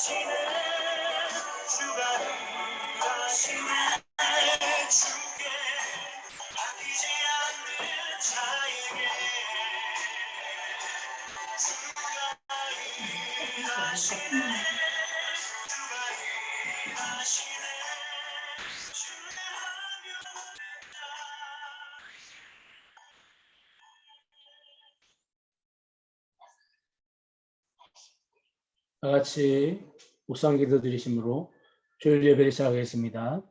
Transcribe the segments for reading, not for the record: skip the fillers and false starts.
주가 일하시네. 주께 아끼지 않는 자에게 주가 일하시네. 주가 일하시네. 주의 하면 된다. 다 같이 묵상기도 드리심으로 주일 예배를 시작하겠습니다.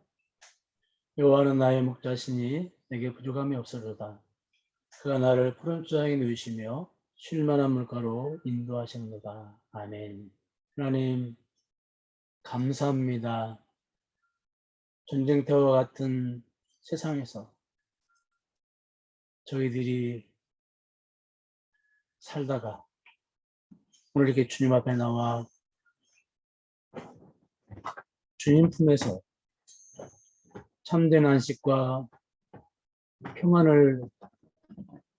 여호와는 나의 목자시니 내게 부족함이 없으리로다. 그가 나를 푸른 초장에 누이시며 쉴 만한 물가로 인도하시는도다. 아멘. 하나님 감사합니다. 전쟁터와 같은 세상에서 저희들이 살다가 오늘 이렇게 주님 앞에 나와 주님 품에서 참된 안식과 평안을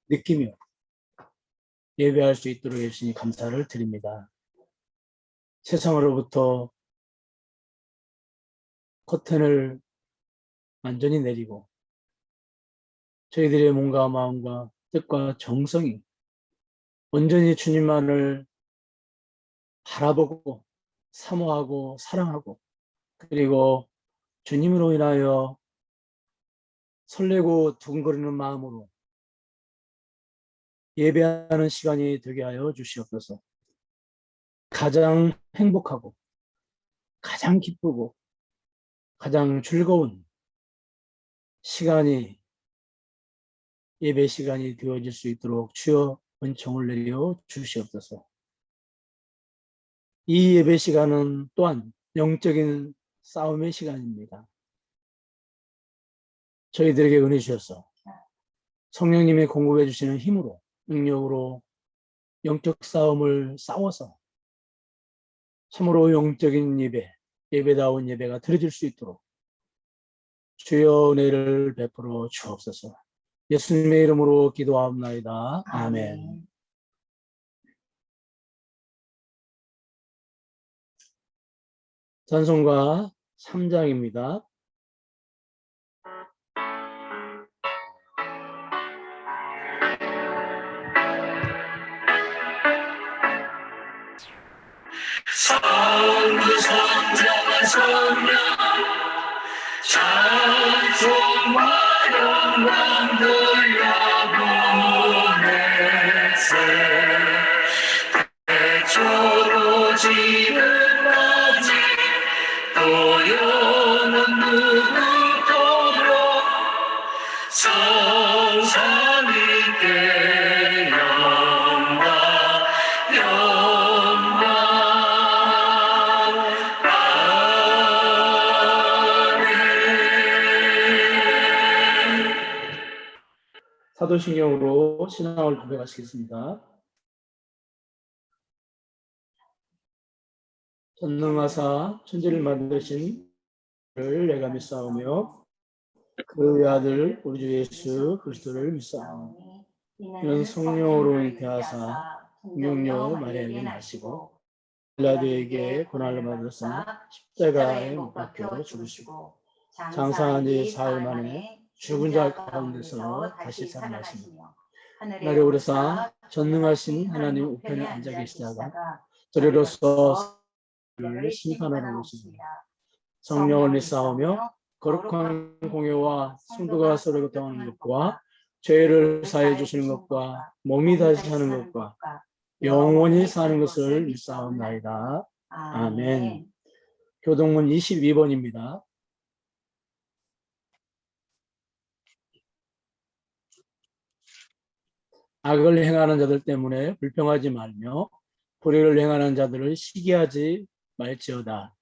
느끼며 예배할 수 있도록 해주시니 감사를 드립니다. 세상으로부터 커튼을 완전히 내리고 저희들의 몸과 마음과 뜻과 정성이 온전히 주님만을 바라보고 사모하고 사랑하고 그리고 주님으로 인하여 설레고 두근거리는 마음으로 예배하는 시간이 되게 하여 주시옵소서. 가장 행복하고 가장 기쁘고 가장 즐거운 시간이 예배 시간이 되어질 수 있도록 주여 은총을 내려 주시옵소서. 이 예배 시간은 또한 영적인 싸움의 시간입니다. 저희들에게 은혜 주셔서 성령님이 공급해 주시는 힘으로 능력으로 영적 싸움을 싸워서 참으로 영적인 예배다운 예배가 드려질 수 있도록 주여 은혜를 베풀어 주옵소서. 예수님의 이름으로 기도하옵나이다. 아멘. 찬송가 3장입니다. 성부성정한 성령 찬송과 영광 돌려보내세 대초로 지금까지 또 영원 누구도록 성삼위께 영광 사도신경으로 신앙을 고백하시겠습니다. 전능하사 천지를 만드신 를 내가 믿사오며 그 아들 우리 주 예수 그리스도를 믿사오니 이는 성령으로 잉태하사 성령여 마리아에게 나시고 빌라도에게 고난을 받으사 십자가에 못 박혀 죽으시고 장사한 지 사흘 만에 죽은 자 가운데서 다시 살아나시며 하늘에 오르사 전능하신 하나님 우편에 앉아 계시다가 저리로서 를 심판하러 오십니다. 성령을 믿사오며 거룩한 공예와 성도가 서로 교통하는 것과 죄를 사해 주시는 것과 몸이 다시 사는 것과 영원히 사는 것을 믿사옵나이다. 아멘. 교동문 22번입니다. 악을 행하는 자들 때문에 불평하지 말며 불의를 행하는 자들을 시기하지 말지어다.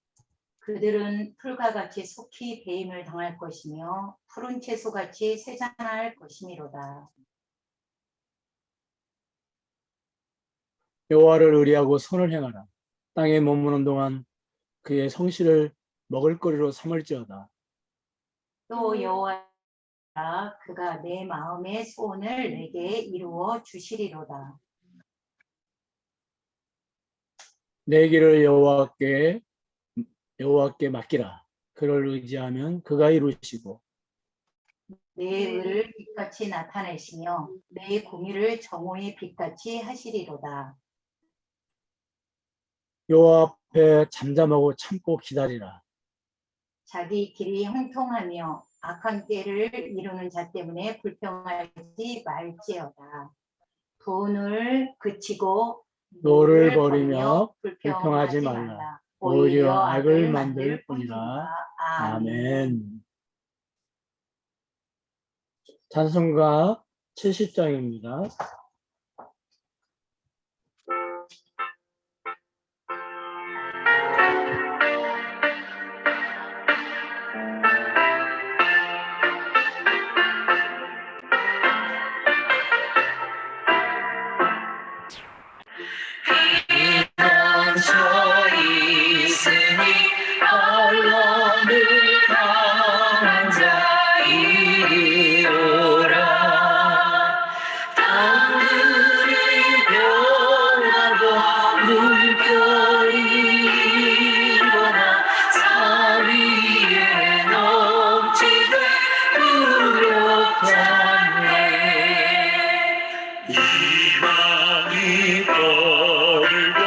그들은 풀과 같이 속히 배임을 당할 것이며 푸른 채소같이 세잔할 것이미로다. 여호와를 의리하고 선을 행하라. 땅에 머무는 동안 그의 성실을 먹을거리로 삼을지어다. 또 여호와가 그가 내 마음의 소원을 내게 이루어 주시리로다. 내 길을 여호와께 맡기라. 그를 의지하면 그가 이루시고 내 의를 빛같이 나타내시며 내 공의를 정오의 빛같이 하시리로다. 여호와 앞에 잠잠하고 참고 기다리라. 자기 길이 형통하며 악한 때를 이루는 자 때문에 불평하지 말지어다. 돈을 그치고 노를 노를 버리며 불평하지 불평하지 말라. 말라. 오히려 오히려 악을 만들 뿐이니라. 아멘. 아멘. 찬송가 70장입니다. 서 있으니 언론을 당한 자 이리오라. 땅들이 변하고 물결이 일어나 산 위에 넘치되 무력하네. 이방이 떠들고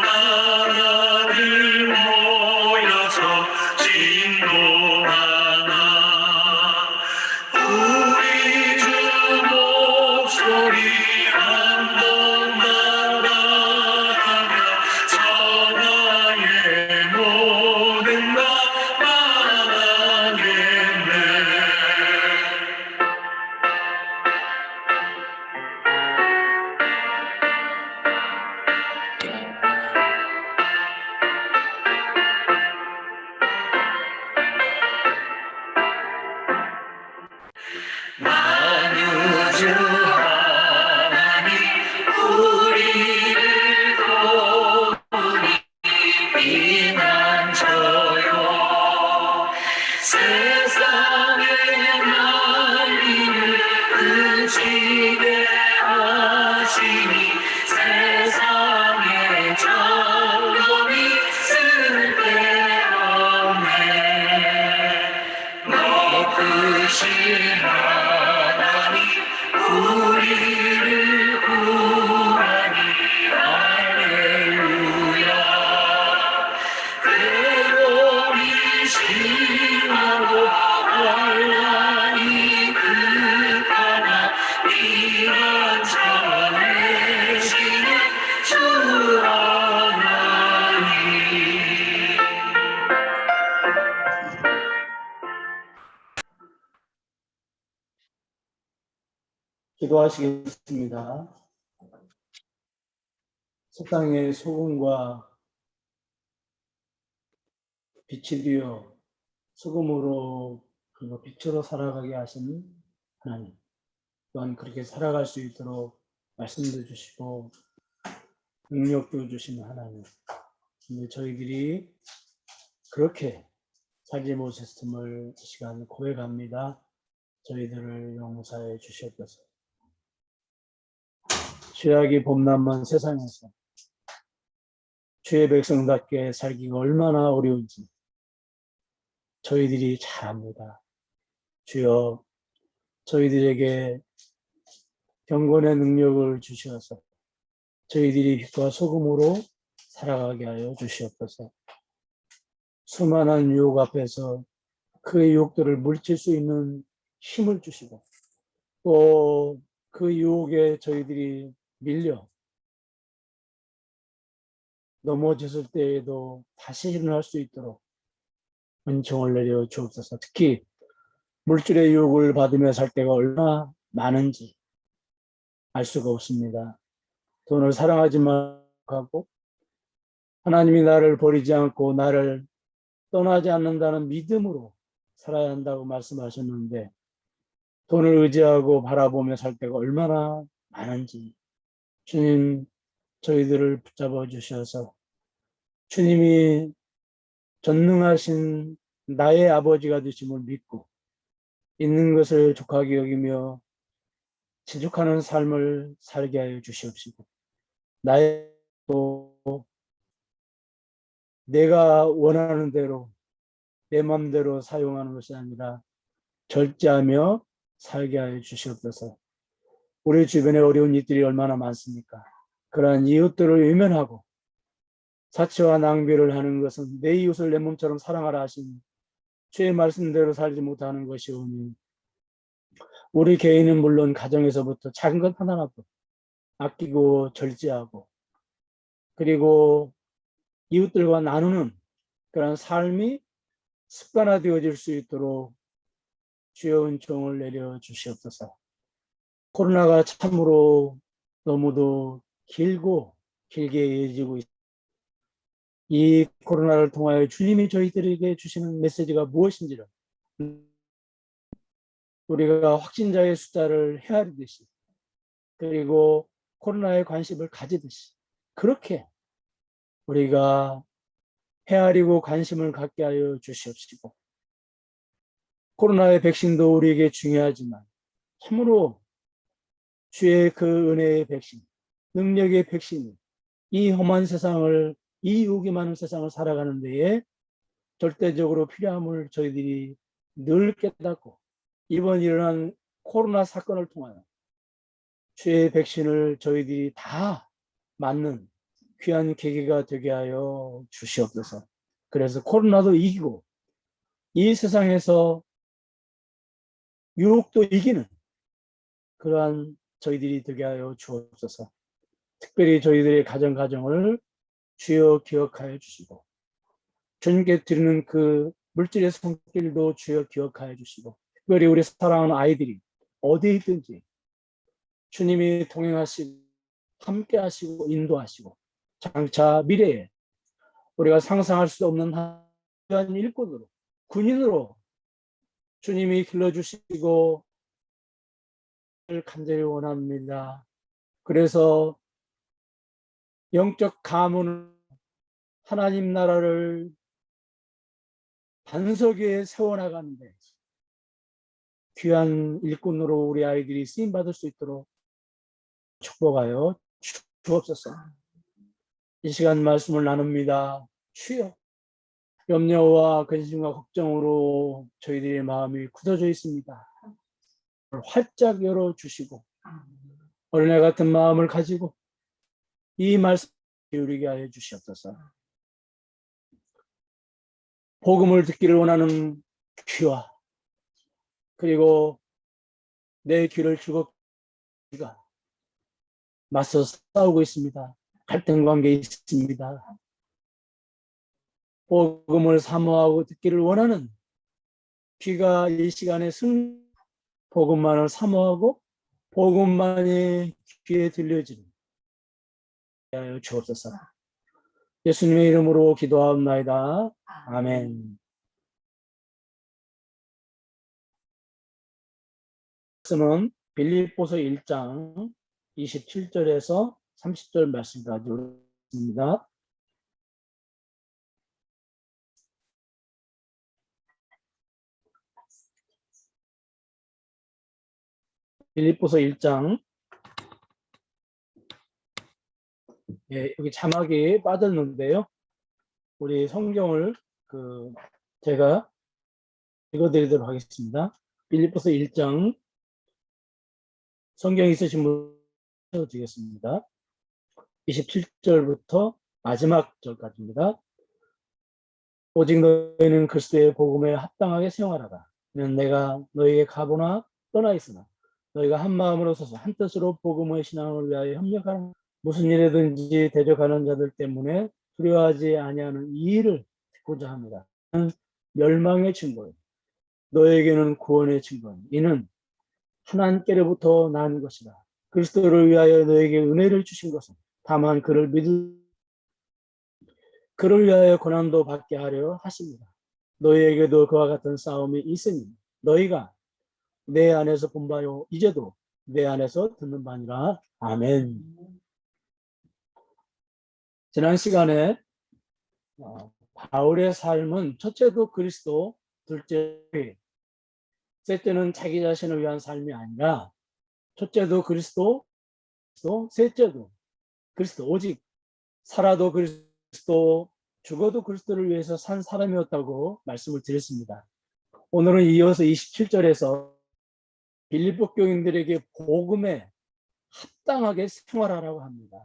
나라들 모여서 진노하나. 우리 주 목소리 한번 나라가며 천하의 모든 나라겠네. 만유주 하나님 우리를 도우니 피난처요. 세상의 난리를 그치게 하시니 세상의 점점이 쓸데없네. 높으신 하나님 우리를 구하니 할렐루야. 괴로움이 심하고 환난이 극하나 피난처 되시는 주 하나님. 기도하시겠습니다. 세상의 소금과 빛이 되어 소금으로 그리고 빛으로 살아가게 하시는 하나님, 또한 그렇게 살아갈 수 있도록 말씀도 주시고 능력도 주시는 하나님, 근데 저희들이 그렇게 살지 못했음을 이 시간 고백합니다. 저희들을 용서해 주시옵소서. 죄악이 범람한 세상에서 주의 백성답게 살기가 얼마나 어려운지 저희들이 잘 압니다. 주여, 저희들에게 경건의 능력을 주시어서 저희들이 빛과 소금으로 살아가게 하여 주시옵소서. 수많은 유혹 앞에서 그 유혹들을 물칠 수 있는 힘을 주시고 또 그 유혹에 저희들이 밀려 넘어졌을 때에도 다시 일어날 수 있도록 은총을 내려 주옵소서. 특히 물질의 유혹을 받으며 살 때가 얼마나 많은지 알 수가 없습니다. 돈을 사랑하지 말고 하나님이 나를 버리지 않고 나를 떠나지 않는다는 믿음으로 살아야 한다고 말씀하셨는데 돈을 의지하고 바라보며 살 때가 얼마나 많은지 주님 저희들을 붙잡아 주셔서 주님이 전능하신 나의 아버지가 되심을 믿고 있는 것을 족하게 여기며 지족하는 삶을 살게 하여 주시옵시고 나의 또 내가 원하는 대로 내 마음대로 사용하는 것이 아니라 절제하며 살게 하여 주시옵소서. 우리 주변에 어려운 이들이 얼마나 많습니까? 그러한 이웃들을 외면하고 사치와 낭비를 하는 것은 내 이웃을 내 몸처럼 사랑하라 하시니 주의 말씀대로 살지 못하는 것이오니 우리 개인은 물론 가정에서부터 작은 것 하나라도 아끼고 절제하고 그리고 이웃들과 나누는 그런 삶이 습관화되어질 수 있도록 주여 은총을 내려 주시옵소서. 코로나가 참으로 너무도 길고 길게 이어지고 있습니다. 이 코로나를 통하여 주님이 저희들에게 주시는 메시지가 무엇인지를 우리가 확진자의 숫자를 헤아리듯이 그리고 코로나에 관심을 가지듯이 그렇게 우리가 헤아리고 관심을 갖게 하여 주시옵시고 코로나의 백신도 우리에게 중요하지만 참으로 주의 그 은혜의 백신, 능력의 백신이 이 험한 세상을 이 유혹이 많은 세상을 살아가는 데에 절대적으로 필요함을 저희들이 늘 깨닫고 이번 일어난 코로나 사건을 통하여 주의 백신을 저희들이 다 맞는 귀한 계기가 되게 하여 주시옵소서. 그래서 코로나도 이기고 이 세상에서 유혹도 이기는 그러한 저희들이 되게 하여 주옵소서. 특별히 저희들의 가정을 주여 기억하여 주시고 주님께 드리는 그 물질의 손길도 주여 기억하여 주시고 특별히 우리 사랑하는 아이들이 어디에 있든지 주님이 동행하시고 함께 하시고 인도하시고 장차 미래에 우리가 상상할 수 없는 한 일꾼으로 군인으로 주님이 길러주시고 간절히 원합니다. 그래서 영적 가문은 하나님 나라를 반석 위에 세워나가는데 귀한 일꾼으로 우리 아이들이 쓰임받을 수 있도록 축복하여 주옵소서. 이 시간 말씀을 나눕니다. 주여, 염려와 근심과 걱정으로 저희들의 마음이 굳어져 있습니다. 활짝 열어주시고 어린애 같은 마음을 가지고 이 말씀 기울이게 하여 주시옵소서. 복음을 듣기를 원하는 귀와 그리고 내 귀를 주고 귀가 맞서 싸우고 있습니다. 갈등 관계에 있습니다. 복음을 사모하고 듣기를 원하는 귀가 이 시간에 복음만을 사모하고 복음만이 귀에 들려지는 하여 주옵소서. 예수님의 이름으로 기도하옵나이다. 아멘. 말씀은 빌립보서 1장 27절에서 30절 말씀까지 있습니다. 빌립보서 1장 여기 자막이 빠졌는데요. 우리 성경을 제가 읽어드리도록 하겠습니다. 빌립보서 1장 성경 있으신 분 읽어드리겠습니다. 27절부터 마지막 절까지입니다. 오직 너희는 그리스도의 복음에 합당하게 생활하라. 이는 내가 너희에게 가보나 떠나 있으나 너희가 한 마음으로 서서 한 뜻으로 복음의 신앙을 위하여 협력하는 무슨 일이든지 대적하는 자들 때문에 두려워하지 아니하는 이 일을 듣고자 합니다. 멸망의 증거요 너에게는 구원의 증거. 이는 하나님께로부터 난 것이다. 그리스도를 위하여 너에게 은혜를 주신 것은 다만 그를 위하여 고난도 받게 하려 하십니다. 너희에게도 그와 같은 싸움이 있으니 너희가 내 안에서 본 바요 이제도 내 안에서 듣는 바니라. 아멘. 지난 시간에 바울의 삶은 첫째도 그리스도, 둘째 셋째는 자기 자신을 위한 삶이 아니라 첫째도 그리스도, 셋째도 그리스도, 오직 살아도 그리스도, 죽어도 그리스도를 위해서 산 사람이었다고 말씀을 드렸습니다. 오늘은 이어서 27절에서 빌립보 교인들에게 복음에 합당하게 생활하라고 합니다.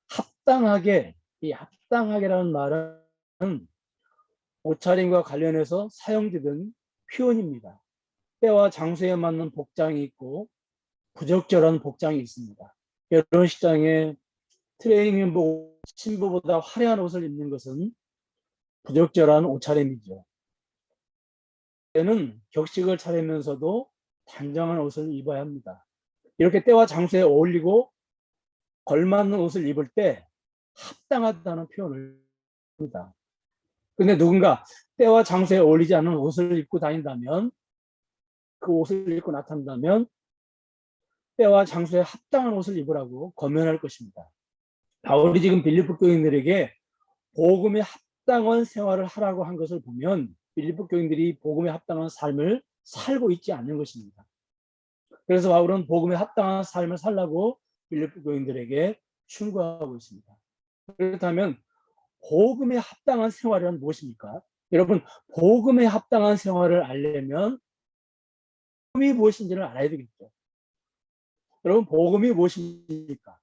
합당하게, 이 합당하게라는 말은 옷차림과 관련해서 사용되던 표현입니다. 때와 장소에 맞는 복장이 있고 부적절한 복장이 있습니다. 결혼식장에 트레이닝복 신부보다 화려한 옷을 입는 것은 부적절한 옷차림이죠. 때는 격식을 차리면서도 단정한 옷을 입어야 합니다. 이렇게 때와 장소에 어울리고 걸맞는 옷을 입을 때 합당하다는 표현을 합니다. 근데 누군가 때와 장소에 어울리지 않는 옷을 입고 다닌다면, 그 옷을 입고 나타난다면 때와 장소에 합당한 옷을 입으라고 권면할 것입니다. 바울이 지금 빌립보 교인들에게 복음에 합당한 생활을 하라고 한 것을 보면 빌립보 교인들이 복음에 합당한 삶을 살고 있지 않는 것입니다. 그래서 바울은 복음에 합당한 삶을 살라고 빌립보 교인들에게 충고하고 있습니다. 그렇다면 복음에 합당한 생활은 무엇입니까? 여러분, 복음에 합당한 생활을 알려면 복음이 무엇인지를 알아야 되겠죠. 여러분, 복음이 무엇입니까?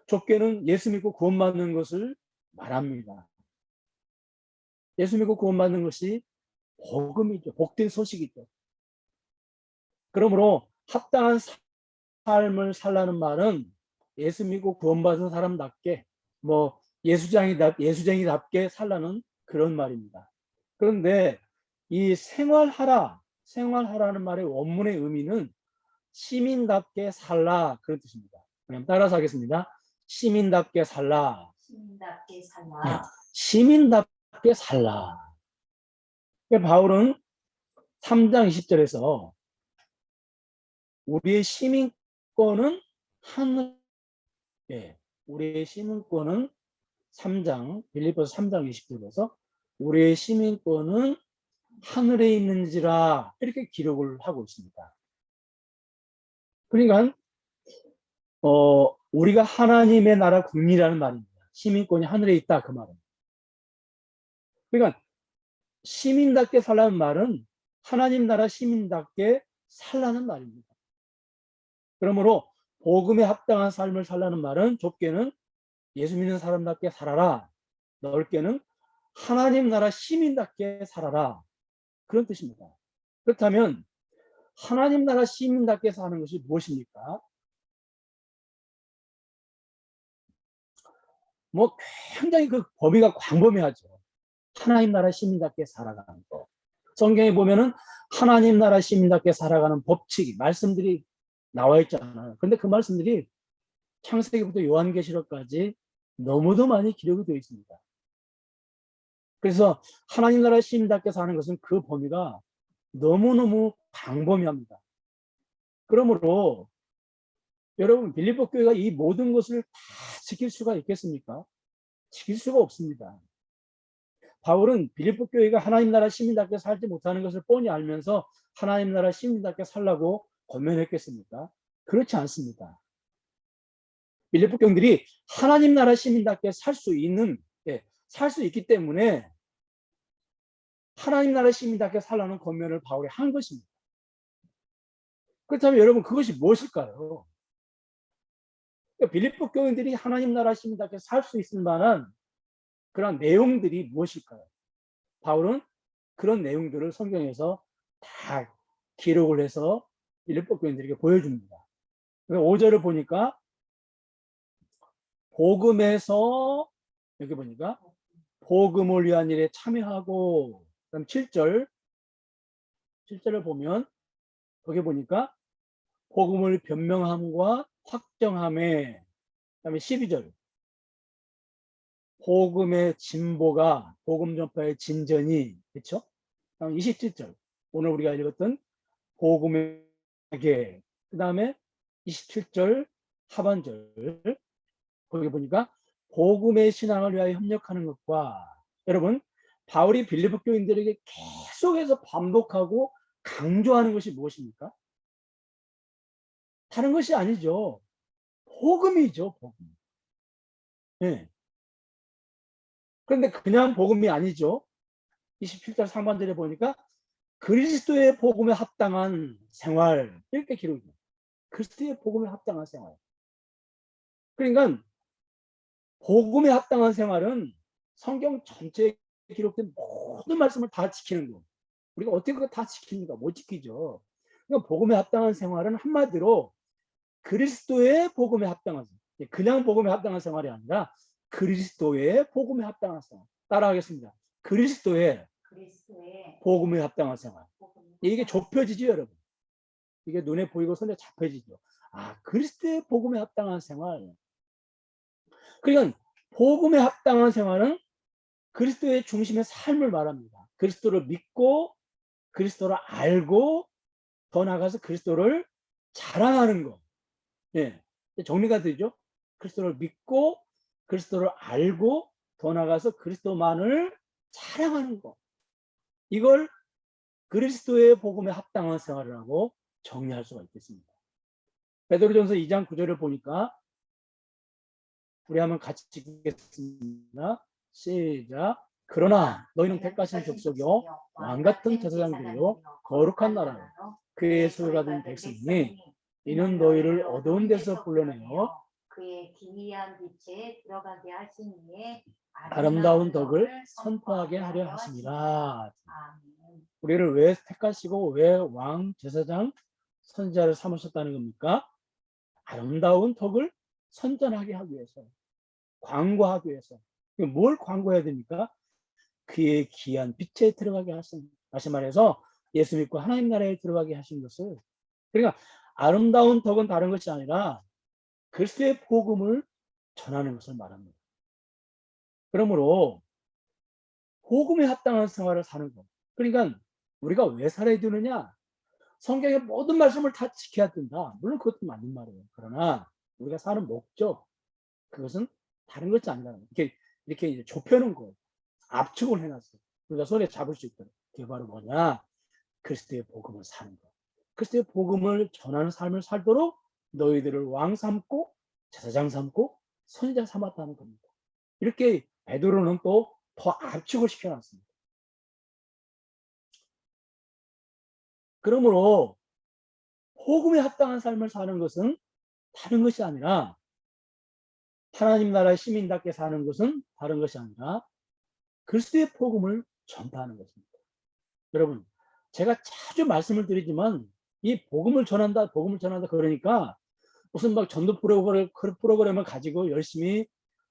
좁게는 예수 믿고 구원받는 것을 말합니다. 예수 믿고 구원받는 것이 복음이죠. 복된 소식이죠. 그러므로 합당한 삶을 살라는 말은 예수 믿고 구원받은 사람답게, 예수쟁이답게 살라는 그런 말입니다. 그런데 이 생활하라는 말의 원문의 의미는 시민답게 살라, 그런 뜻입니다. 그럼 따라서 하겠습니다. 시민답게 살라. 시민답게 살라. 시민답게 살라. 바울은 3장 20절에서 우리의 시민권은 우리의 시민권은 빌립보서 3장 20절에서 우리의 시민권은 하늘에 있는지라, 이렇게 기록을 하고 있습니다. 그러니까 우리가 하나님의 나라 국민이라는 말입니다. 시민권이 하늘에 있다, 그 말은. 그러니까 시민답게 살라는 말은 하나님 나라 시민답게 살라는 말입니다. 그러므로 복음에 합당한 삶을 살라는 말은 좁게는 예수 믿는 사람답게 살아라, 넓게는 하나님 나라 시민답게 살아라, 그런 뜻입니다. 그렇다면 하나님 나라 시민답게 사는 것이 무엇입니까? 굉장히 그 범위가 광범위하죠. 하나님 나라 시민답게 살아가는 것. 성경에 보면은 하나님 나라 시민답게 살아가는 법칙이, 말씀들이 나와 있잖아요. 그런데 그 말씀들이 창세기부터 요한계시록까지 너무도 많이 기록이 되어 있습니다. 그래서 하나님 나라 시민답게 사는 것은 그 범위가 너무너무 광범위합니다. 그러므로 여러분, 빌립보 교회가 이 모든 것을 다 지킬 수가 있겠습니까? 지킬 수가 없습니다. 바울은 빌립보 교회가 하나님 나라 시민답게 살지 못하는 것을 뻔히 알면서 하나님 나라 시민답게 살라고 권면했겠습니까? 그렇지 않습니다. 빌립보 교인들이 하나님 나라 시민답게 살 수 있기 때문에 하나님 나라 시민답게 살라는 권면을 바울이 한 것입니다. 그렇다면 여러분, 그것이 무엇일까요? 빌립보 교인들이 하나님 나라 시민답게 살 수 있을 만한 그런 내용들이 무엇일까요? 바울은 그런 내용들을 성경에서 다 기록을 해서 빌립보 교인들에게 보여줍니다. 5절을 보니까 복음에서, 여기 보니까 복음을 위한 일에 참여하고, 그다음 7절을 보면 거기 보니까 복음을 변명함과 확정함에, 그다음에 12절 복음의 진보가, 복음 전파의 진전이, 그렇죠? 27절 오늘 우리가 읽었던 복음의 계, 그 다음에 27절 하반절 거기 보니까 복음의 신앙을 위하여 협력하는 것과, 여러분, 바울이 빌립보 교인들에게 계속해서 반복하고 강조하는 것이 무엇입니까? 다른 것이 아니죠. 복음이죠, 복음. 네. 그런데 그냥 복음이 아니죠. 27절 상반절에 보니까 그리스도의 복음에 합당한 생활 이렇게 기록해요. 그리스도의 복음에 합당한 생활. 그러니까 복음에 합당한 생활은 성경 전체에 기록된 모든 말씀을 다 지키는 거. 우리가 어떻게 그거 다 지킵니까? 못 지키죠. 그러니까 복음에 합당한 생활은 한마디로 그리스도의 복음에 합당한 생활. 그냥 복음에 합당한 생활이 아니라 그리스도의 복음에 합당한 생활. 따라하겠습니다. 그리스도의 복음에 합당한 생활. 이게 좁혀지죠, 여러분. 이게 눈에 보이고 손에 잡혀지죠. 아, 그리스도의 복음에 합당한 생활. 그러니까 복음에 합당한 생활은 그리스도의 중심의 삶을 말합니다. 그리스도를 믿고 그리스도를 알고 더 나아가서 그리스도를 자랑하는 거. 예. 정리가 되죠? 그리스도를 믿고 그리스도를 알고 더 나아가서 그리스도만을 자랑하는 거. 이걸 그리스도의 복음에 합당한 생활이라고 정리할 수가 있겠습니다. 베드로전서 2장 9절을 보니까 우리 한번 같이 읽겠습니다. 시작. 그러나 너희는 택하신 족속이요 왕같은 제사장들이요 거룩한 나라요 그의 소유가 된 백성이니 이는 너희를 어두운 데서 불러내어 그의 기이한 빛에 들어가게 하신 이의 아름다운 덕을 선포하게 하려 하십니다. 아멘. 우리를 왜 택하시고 왜 왕, 제사장, 선지자를 삼으셨다는 겁니까? 아름다운 덕을 선전하게 하기 위해서, 광고하기 위해서. 뭘 광고해야 됩니까? 그의 귀한 빛에 들어가게 하신, 다시 말해서 예수 믿고 하나님 나라에 들어가게 하신 것을. 그러니까 아름다운 덕은 다른 것이 아니라 그리스도의 복음을 전하는 것을 말합니다. 그러므로 복음에 합당한 생활을 사는 것. 그러니까 우리가 왜 살아야 되느냐? 성경의 모든 말씀을 다 지켜야 된다. 물론 그것도 맞는 말이에요. 그러나 우리가 사는 목적, 그것은 다른 것이 아니라 이렇게 이제 좁혀놓은 거예요. 압축을 해놨어요. 우리가 손에 잡을 수 있도록. 그게 바로 뭐냐? 그리스도의 복음을 사는 것. 그리스도의 복음을 전하는 삶을 살도록 너희들을 왕 삼고 제사장 삼고 선지자 삼았다는 겁니다. 이렇게 베드로는 또 더 압축을 시켜놨습니다. 그러므로 복음에 합당한 삶을 사는 것은 다른 것이 아니라 하나님 나라의 시민답게 사는 것은 다른 것이 아니라 그리스도의 복음을 전파하는 것입니다. 여러분, 제가 자주 말씀을 드리지만 이 복음을 전한다 그러니까 무슨 막 전도 프로그램을 가지고 열심히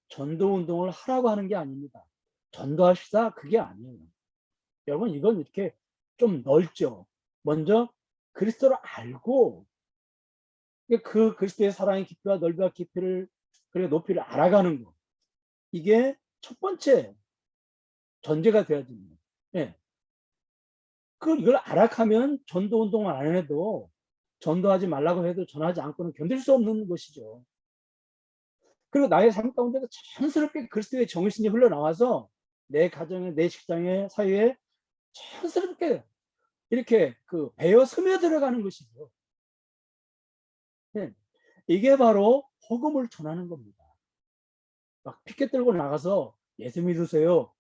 전도 운동을 하라고 하는 게 아닙니다. 전도합시다, 그게 아니에요. 여러분, 이건 이렇게 좀 넓죠. 먼저 그리스도를 알고 그 그리스도의 사랑의 깊이와 넓이와 깊이를 그리고 높이를 알아가는 거. 이게 첫 번째 전제가 돼야 됩니다. 예. 이걸 알아가면 전도 운동을 안 해도 전도하지 말라고 해도 전하지 않고는 견딜 수 없는 것이죠. 그리고 나의 삶 가운데서 자연스럽게 그리스도의 정신이 흘러나와서 내 가정에, 내 직장에, 사회에 자연스럽게 이렇게 배어 스며들어가는 것이죠. 네. 이게 바로 복음을 전하는 겁니다. 막 피켓 들고 나가서 예수 믿으세요.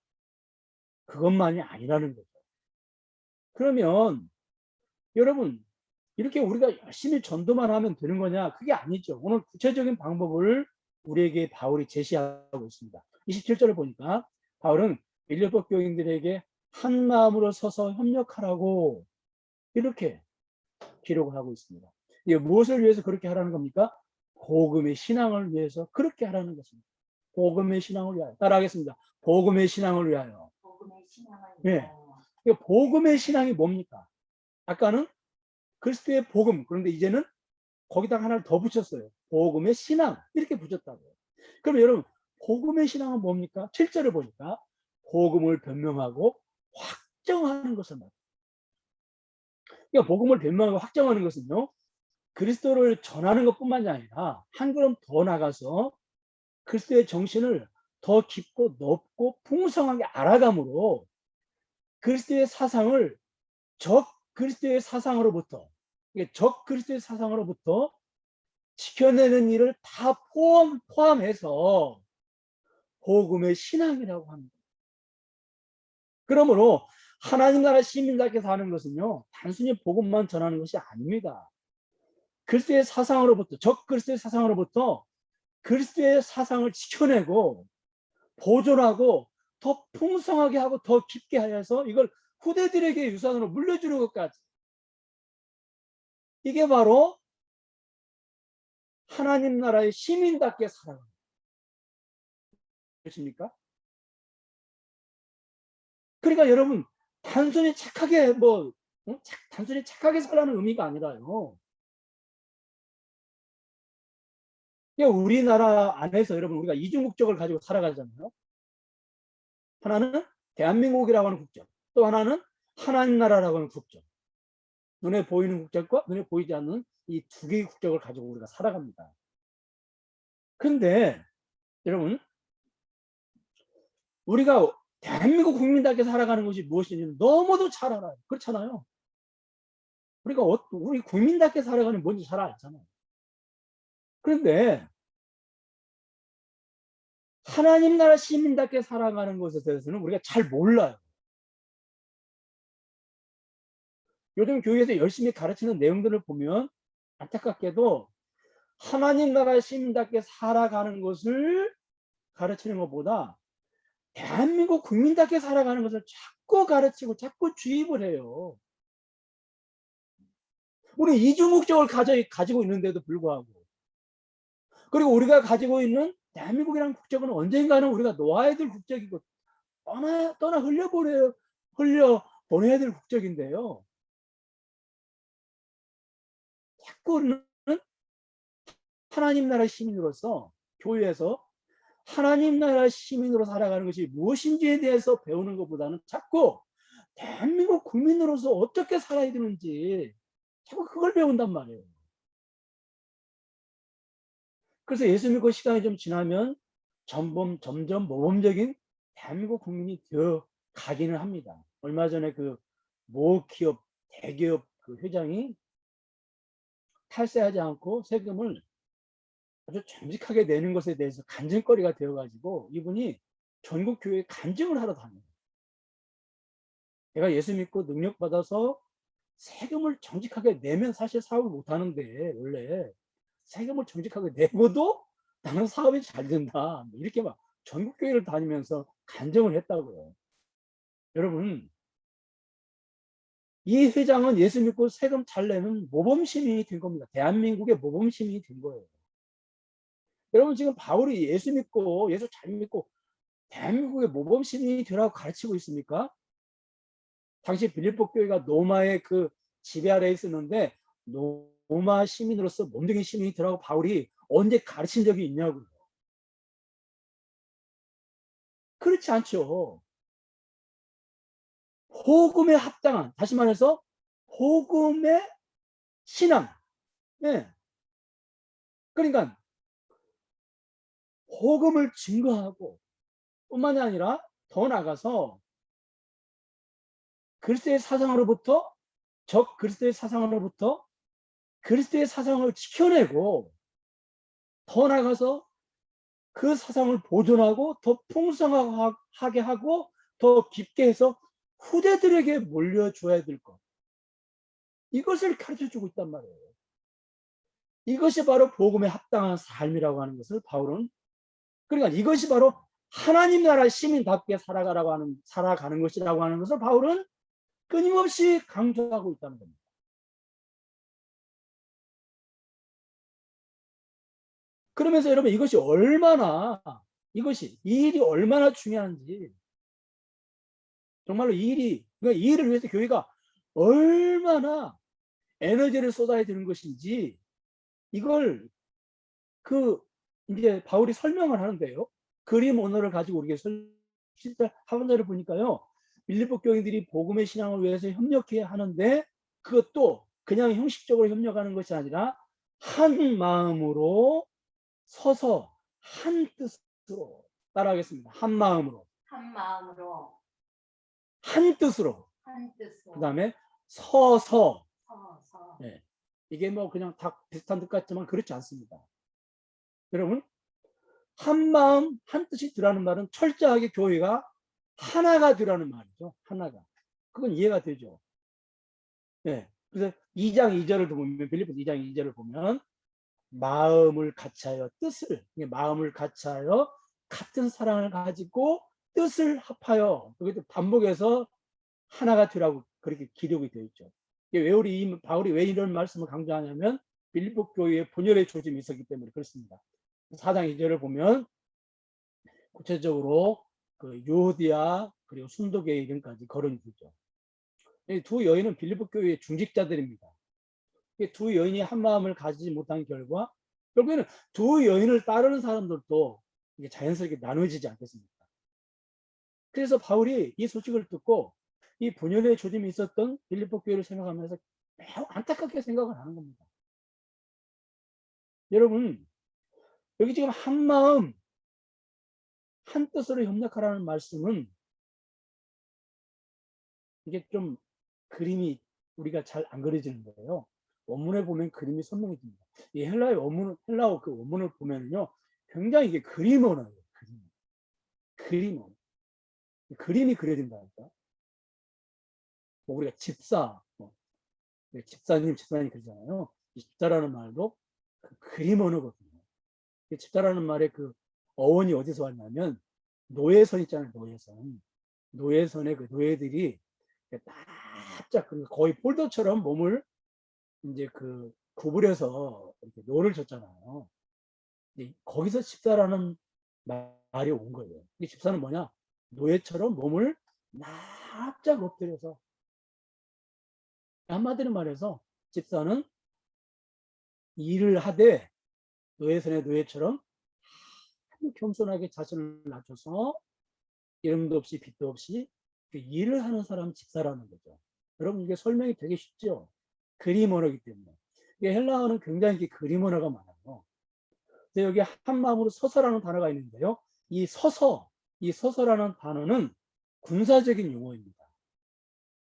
그것만이 아니라는 거죠. 그러면 여러분, 이렇게 우리가 열심히 전도만 하면 되는 거냐? 그게 아니죠. 오늘 구체적인 방법을 우리에게 바울이 제시하고 있습니다. 27절을 보니까 바울은 빌립보 교인들에게 한 마음으로 서서 협력하라고 이렇게 기록을 하고 있습니다. 이게 무엇을 위해서 그렇게 하라는 겁니까? 복음의 신앙을 위해서 그렇게 하라는 것입니다. 복음의 신앙을 위하여. 따라하겠습니다. 복음의 신앙을 위하여. 복음의 신앙을 네. 위하여. 복음의 신앙이 뭡니까? 아까는 그리스도의 복음, 그런데 이제는 거기다가 하나를 더 붙였어요. 복음의 신앙, 이렇게 붙였다고요. 그럼 여러분, 복음의 신앙은 뭡니까? 7절을 보니까 복음을 변명하고 확정하는 것을 말합니다. 그러니까 복음을 변명하고 확정하는 것은요, 그리스도를 전하는 것뿐만이 아니라 한 걸음 더 나가서 그리스도의 정신을 더 깊고 넓고 풍성하게 알아감으로 그리스도의 사상을 적 그리스도의 사상으로부터 지켜내는 일을 다 포함해서 복음의 신앙이라고 합니다. 그러므로 하나님 나라 시민답게 사는 것은요, 단순히 복음만 전하는 것이 아닙니다. 그리스도의 사상으로부터, 적 그리스도의 사상으로부터 그리스도의 사상을 지켜내고 보존하고 더 풍성하게 하고 더 깊게 하여서 이걸 후대들에게 유산으로 물려주는 것까지, 이게 바로 하나님 나라의 시민답게 살아가는 것입니까? 그러니까 여러분, 단순히 착하게 단순히 착하게 살라는 의미가 아니라요. 우리나라 안에서 여러분, 우리가 이중 국적을 가지고 살아가잖아요. 하나는 대한민국이라고 하는 국적, 또 하나는 하나님 나라라고 하는 국적. 눈에 보이는 국적과 눈에 보이지 않는 이 두 개의 국적을 가지고 우리가 살아갑니다. 근데 여러분, 우리가 대한민국 국민답게 살아가는 것이 무엇인지 너무도 잘 알아요. 그렇잖아요. 우리 국민답게 살아가는 뭔지 잘 알잖아요. 그런데 하나님 나라 시민답게 살아가는 것에 대해서는 우리가 잘 몰라요. 요즘 교회에서 열심히 가르치는 내용들을 보면 안타깝게도 하나님 나라 시민답게 살아가는 것을 가르치는 것보다 대한민국 국민답게 살아가는 것을 자꾸 가르치고 자꾸 주입을 해요. 우리 이중 국적을 가지고 있는데도 불구하고, 그리고 우리가 가지고 있는 대한민국이라는 국적은 언젠가는 우리가 놓아야 될 국적이고 떠나 흘려보내야 될 국적인데요. 자꾸는 하나님 나라 시민으로서 교회에서 하나님 나라 시민으로 살아가는 것이 무엇인지에 대해서 배우는 것보다는 자꾸 대한민국 국민으로서 어떻게 살아야 되는지 자꾸 그걸 배운단 말이에요. 그래서 예수 믿고 시간이 좀 지나면 점점 모범적인 대한민국 국민이 되어 가기는 합니다. 얼마 전에 그 모 기업, 대기업 그 회장이 탈세하지 않고 세금을 아주 정직하게 내는 것에 대해서 간증거리가 되어가지고 이분이 전국 교회에 간증을 하러 다녀요. 내가 예수 믿고 능력 받아서 세금을 정직하게 내면 사실 사업을 못 하는데, 원래 세금을 정직하게 내고도 나는 사업이 잘 된다, 이렇게 막 전국 교회를 다니면서 간증을 했다고요. 여러분, 이 회장은 예수 믿고 세금 잘 내는 모범 시민이 된 겁니다. 대한민국의 모범 시민이 된 거예요. 여러분, 지금 바울이 예수 믿고 예수 잘 믿고 대한민국의 모범 시민이 되라고 가르치고 있습니까? 당시 빌립보 교회가 로마의 그 지배 아래에 있었는데 로마 시민으로서 몸뚱이 시민이 되라고 바울이 언제 가르친 적이 있냐고요. 그렇지 않죠. 복음에 합당한, 다시 말해서 복음의 신앙. 네. 그러니까 복음을 증거하고 뿐만이 아니라 더 나아가서 그리스도의 사상으로부터, 적 그리스도의 사상으로부터 그리스도의 사상을 지켜내고 더 나아가서 그 사상을 보존하고 더 풍성하게 하고 더 깊게 해서 후대들에게 물려줘야 될 것, 이것을 가르쳐주고 있단 말이에요. 이것이 바로 복음에 합당한 삶이라고 하는 것을 바울은, 그러니까 이것이 바로 하나님 나라 시민답게 살아가는 것이라고 하는 것을 바울은 끊임없이 강조하고 있다는 겁니다. 그러면서 여러분, 이것이 이 일이 얼마나 중요한지, 정말로 이 일을 위해서 교회가 얼마나 에너지를 쏟아야 되는 것인지, 이걸 이제 바울이 설명을 하는데요. 그림 언어를 가지고 우리가 실제 하반절을 보니까요, 빌립보 교인들이 복음의 신앙을 위해서 협력해야 하는데, 그것도 그냥 형식적으로 협력하는 것이 아니라 한 마음으로 서서 한 뜻으로, 따라하겠습니다. 한 마음으로, 한 뜻으로, 그 다음에 서서. 네. 이게 뭐 그냥 다 비슷한 뜻 같지만 그렇지 않습니다. 여러분, 한 마음 한 뜻이 들어가는 말은 철저하게 교회가 하나가 되라는 말이죠. 하나가. 그건 이해가 되죠. 네. 그래서 2장 2절을 보면, 빌립보서 2장 2절을 보면, 마음을 같이하여 뜻을, 마음을 같이하여 같은 사랑을 가지고 뜻을 합하여, 여기도 반복해서 하나가 되라고 그렇게 기록이 되어 있죠. 왜 바울이 왜 이런 말씀을 강조하냐면, 빌립보 교회에 분열의 조짐이 있었기 때문에 그렇습니다. 4장 2절을 보면, 구체적으로 그 유오디아 그리고 순도교회 이름까지 거론이 되죠. 이 두 여인은 빌립보 교회의 중직자들입니다. 이 두 여인이 한 마음을 가지지 못한 결과 결국에는 두 여인을 따르는 사람들도 이게 자연스럽게 나눠지지 않겠습니까? 그래서 바울이 이 소식을 듣고 이 분열의 조짐이 있었던 빌립보 교회를 생각하면서 매우 안타깝게 생각을 하는 겁니다. 여러분, 여기 지금 한 마음 한 뜻으로 협력하라는 말씀은 이게 좀 그림이 우리가 잘 안 그려지는 거예요. 원문에 보면 그림이 선명해집니다. 이 헬라어 그 원문을 보면요, 굉장히 이게 그림 언어예요. 그림 언어. 그림이 그려진다니까. 뭐 우리가 집사, 집사님 그러잖아요. 이 집사라는 말도 그 그림 언어거든요. 집사라는 말의 그 어원이 어디서 왔냐면 노예선 있잖아요. 노예선의 그 노예들이 납작 거의 폴더처럼 몸을 이제 그 구부려서 이렇게 노를 줬잖아요. 거기서 집사라는 말이 온 거예요. 이 집사는 뭐냐? 노예처럼 몸을 납작 엎드려서, 한마디로 말해서 집사는 일을 하되 노예선의 노예처럼 겸손하게 자신을 낮춰서 이름도 없이 빛도 없이 그 일을 하는 사람 집사라는 거죠. 여러분, 이게 설명이 되게 쉽죠? 그림 언어이기 때문에. 이게 헬라어는 굉장히 그림 언어가 많아요. 그래서 여기 한 마음으로 서서라는 단어가 있는데요. 이 서서라는 단어는 군사적인 용어입니다.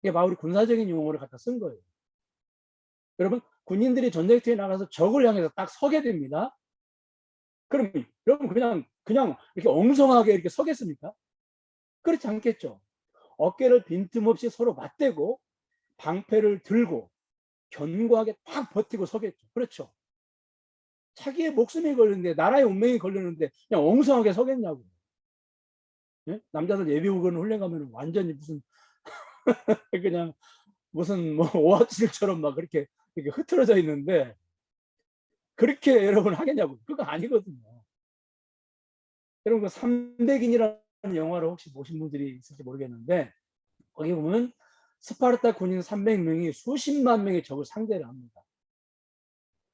이게 바울이 군사적인 용어를 갖다 쓴 거예요. 여러분, 군인들이 전쟁터에 나가서 적을 향해서 딱 서게 됩니다. 그럼 여러분 그냥 이렇게 엉성하게 이렇게 서겠습니까? 그렇지 않겠죠. 어깨를 빈틈없이 서로 맞대고 방패를 들고 견고하게 딱 버티고 서겠죠. 그렇죠. 자기의 목숨이 걸리는데, 나라의 운명이 걸리는데 그냥 엉성하게 서겠냐고. 예? 남자들 예비후군 훈련 가면 완전히 무슨 그냥 무슨 뭐 오합지졸처럼 막 그렇게 이렇게 흐트러져 있는데 그렇게 여러분 하겠냐고. 그거 아니거든요. 여러분, 그 300인이라는 영화를 혹시 보신 분들이 있을지 모르겠는데, 거기 보면 스파르타 군인 300명이 수십만 명의 적을 상대를 합니다.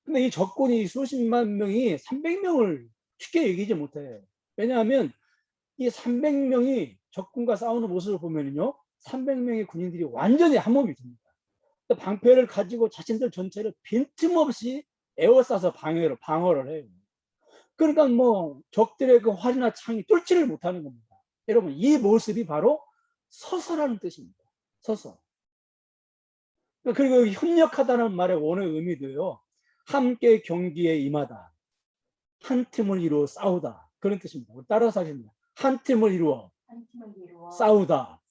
근데 이 적군이 수십만 명이 300명을 쉽게 이기지 못해요. 왜냐하면 이 300명이 적군과 싸우는 모습을 보면요, 300명의 군인들이 완전히 한 몸이 됩니다. 방패를 가지고 자신들 전체를 빈틈없이 에워싸서 방어를 해요. 그러니까 뭐 적들의 그 활이나 창이 뚫지를 못하는 겁니다. 여러분, 이 모습이 바로 서서라는 뜻입니다. 서서. 그리고 협력하다는 말의 원어의 의미도요, 함께 경기에 임하다, 한 팀을 이루어 싸우다, 그런 뜻입니다. 따라서 하겠습니다. 한 팀을 이루어 싸우다.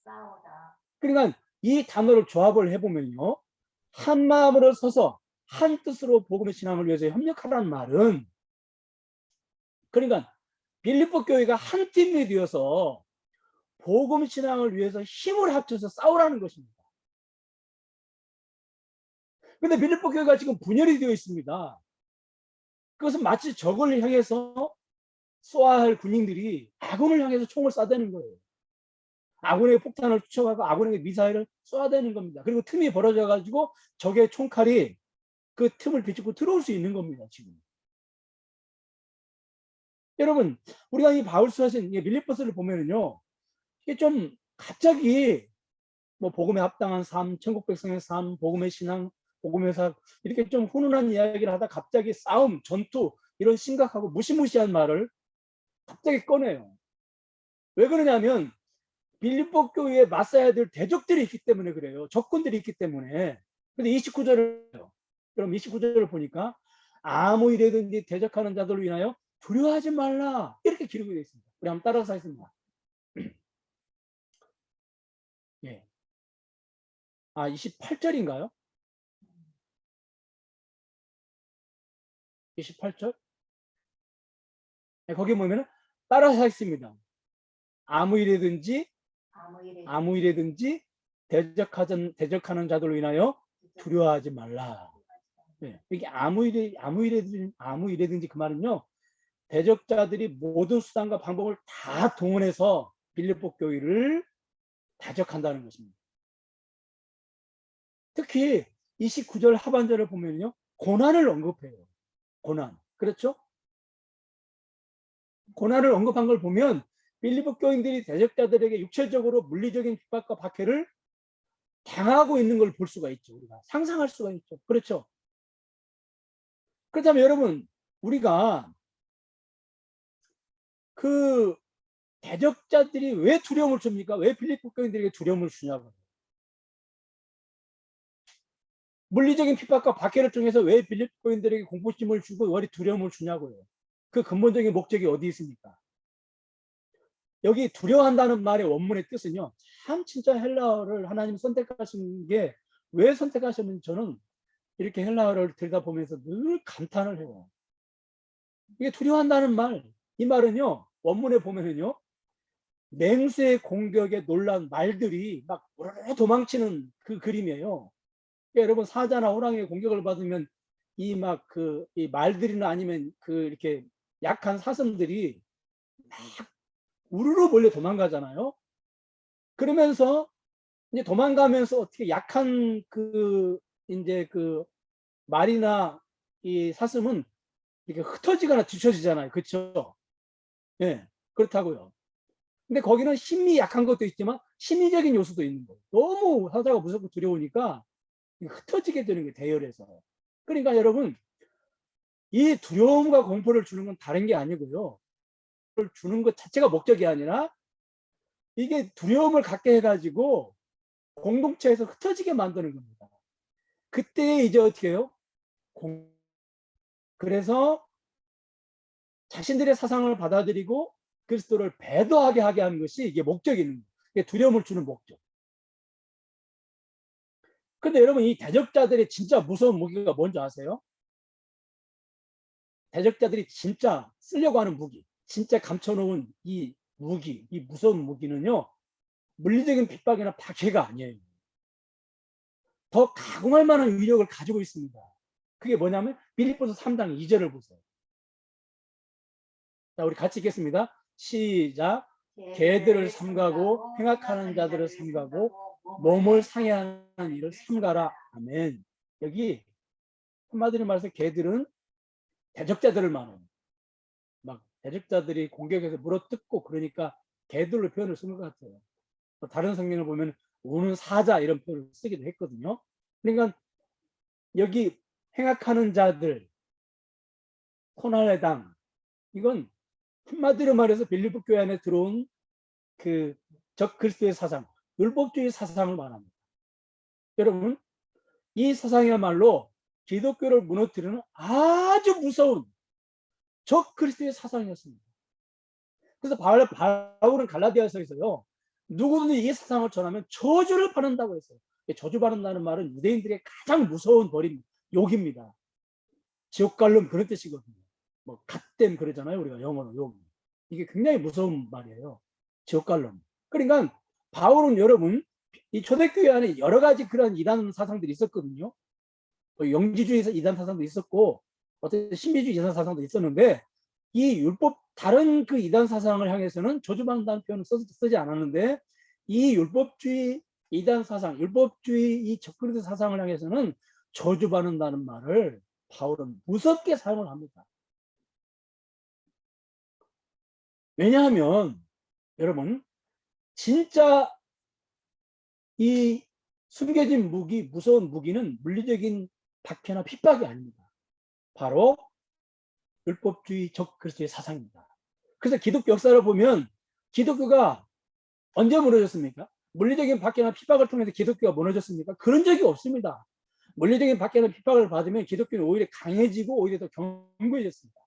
그러니까 이 단어를 조합을 해보면요, 한 마음으로 서서 한 뜻으로 복음의 신앙을 위해서 협력하라는 말은, 그러니까 빌립보 교회가 한 팀이 되어서 복음 신앙을 위해서 힘을 합쳐서 싸우라는 것입니다. 근데 빌립보 교회가 지금 분열이 되어 있습니다. 그것은 마치 적을 향해서 쏘아야 할 군인들이 아군을 향해서 총을 쏴대는 거예요. 아군에게 폭탄을 투척하고 아군에게 미사일을 쏘아대는 겁니다. 그리고 틈이 벌어져 가지고 적의 총칼이 그 틈을 비집고 들어올 수 있는 겁니다. 지금 여러분, 우리가 이 바울서 하신 빌립보서를 보면은요, 이게 좀 갑자기 뭐 복음에 합당한 삶, 천국 백성의 삶, 복음의 신앙, 복음의 사역, 이렇게 좀 훈훈한 이야기를 하다 갑자기 싸움, 전투, 이런 심각하고 무시무시한 말을 갑자기 꺼내요. 왜 그러냐면 빌립보 교회에 맞서야 될 대적들이 있기 때문에 그래요. 적군들이 있기 때문에. 근데 29절을, 그럼 29절을 보니까 아무 일에든지 대적하는 자들로 인하여 두려워하지 말라, 이렇게 기록이 되어 있습니다. 우리 한번 따라서 하겠습니다. 28절인가요? 28절? 거기 보면 따라서 있습니다. 아무 일이든지 아무 일이든지 대적하는 자들로 인하여 두려워하지 말라. 네. 이게 아무 일이든지 그 말은요, 대적자들이 모든 수단과 방법을 다 동원해서 빌립보 교회를 대적한다는 것입니다. 특히 29절 하반절을 보면요, 고난을 언급해요. 고난. 그렇죠? 고난을 언급한 걸 보면 빌립보 교인들이 대적자들에게 육체적으로 물리적인 핍박과 박해를 당하고 있는 걸 볼 수가 있죠. 우리가 상상할 수가 있죠. 그렇죠? 그렇다면 여러분, 우리가 그 대적자들이 왜 두려움을 줍니까? 왜 빌립보 교인들에게 두려움을 주냐고. 물리적인 핍박과 박해를 통해서 왜 빌립보 교인들에게 공포심을 주고 왜 두려움을 주냐고요. 그 근본적인 목적이 어디 있습니까? 여기 두려워한다는 말의 원문의 뜻은요, 참 진짜 헬라어를 하나님 선택하신 게 왜 선택하셨는지 저는 이렇게 헬라어를 들여다보면서 늘 감탄을 해요. 이게 두려워한다는 말, 이 말은요, 원문에 보면은요, 맹수의 공격에 놀란 말들이 막 우르르 도망치는 그 그림이에요. 그러니까 여러분, 사자나 호랑이의 공격을 받으면 이 말들이나 아니면 이렇게 약한 사슴들이 막 우르르 몰려 도망가잖아요. 그러면서 이제 도망가면서 어떻게 약한 이제 말이나 이 사슴은 이렇게 흩어지거나 뒤처지잖아요. 그렇죠? 예, 그렇다고요. 근데 거기는 힘이 약한 것도 있지만 심리적인 요소도 있는 거예요. 너무 사자가 무섭고 두려우니까 흩어지게 되는 거예요. 대열에서. 그러니까 여러분, 이 두려움과 공포를 주는 건 다른 게 아니고요. 주는 것 자체가 목적이 아니라 이게 두려움을 갖게 해가지고 공동체에서 흩어지게 만드는 겁니다. 그때 이제 어떻게 해요? 그래서 자신들의 사상을 받아들이고 그리스도를 배도하게 하게 하는 것이 이게 목적이 있는 거예요. 두려움을 주는 목적. 근데 여러분, 이 대적자들의 진짜 무서운 무기가 뭔지 아세요? 대적자들이 진짜 쓰려고 하는 무기, 진짜 감춰놓은 이 무기, 이 무서운 무기는요, 물리적인 핍박이나 박해가 아니에요. 더 가공할 만한 위력을 가지고 있습니다. 그게 뭐냐면 빌립보서 3장 2절을 보세요. 자, 우리 같이 읽겠습니다. 시작. 개들을 삼가고 행악하는 자들을 삼가고 몸을 상해하는 일을 삼가라. 아멘. 여기 한마디로 말해서 개들은 대적자들을 말해요. 막 대적자들이 공격해서 물어뜯고 그러니까 개들로 표현을 쓴 것 같아요. 다른 성경을 보면 우는 사자 이런 표현을 쓰기도 했거든요. 그러니까 여기 행악하는 자들, 코날의 당, 이건 한마디로 말해서 빌립보 교회 안에 들어온 적 그리스도의 사상, 율법주의 사상을 말합니다. 여러분, 이 사상이야말로 기독교를 무너뜨리는 아주 무서운 적 그리스도의 사상이었습니다. 그래서 바울은 갈라디아서에서요, 누구든지 이 사상을 전하면 저주를 받는다고 했어요. 저주받는다는 말은 유대인들의 가장 무서운 벌임, 욕입니다. 지옥갈름 그런 뜻이거든요. 뭐 갓댐 그러잖아요, 우리가 영어로 욕. 이게 굉장히 무서운 말이에요. 지옥갈름. 그러니까 바울은 여러분, 이 초대교회 안에 여러 가지 그런 이단 사상들이 있었거든요. 영지주의 이단 사상도 있었고 어떤 신비주의 이단 사상도 있었는데, 이 율법 다른 그 이단 사상을 향해서는 저주받는다는 표현을 쓰지 않았는데, 이 율법주의 이단 사상, 율법주의 이 적그리스도 사상을 향해서는 저주받는다는 말을 바울은 무섭게 사용을 합니다. 왜냐하면 여러분, 진짜 이 숨겨진 무기, 무서운 무기는 물리적인 박해나 핍박이 아닙니다. 바로 율법주의 적그리스도의 사상입니다. 그래서 기독교 역사를 보면 기독교가 언제 무너졌습니까? 물리적인 박해나 핍박을 통해서 기독교가 무너졌습니까? 그런 적이 없습니다. 물리적인 박해나 핍박을 받으면 기독교는 오히려 강해지고 오히려 더 견고해졌습니다.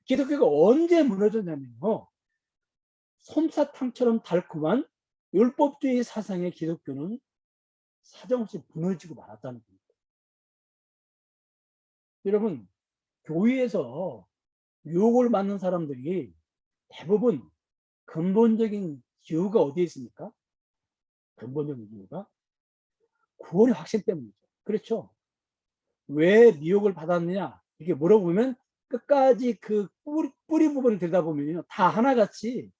기독교가 언제 무너졌냐면요, 솜사탕처럼 달콤한 율법주의 사상의 기독교는 사정없이 무너지고 말았다는 겁니다. 여러분, 교회에서 유혹을 받는 사람들이 대부분 근본적인 이유가 어디에 있습니까? 근본적인 이유가 구원의 확신 때문이죠. 그렇죠? 왜 미혹을 받았느냐? 이게 물어보면 끝까지 그 뿌리 부분을 들여다보면요, 다 하나같이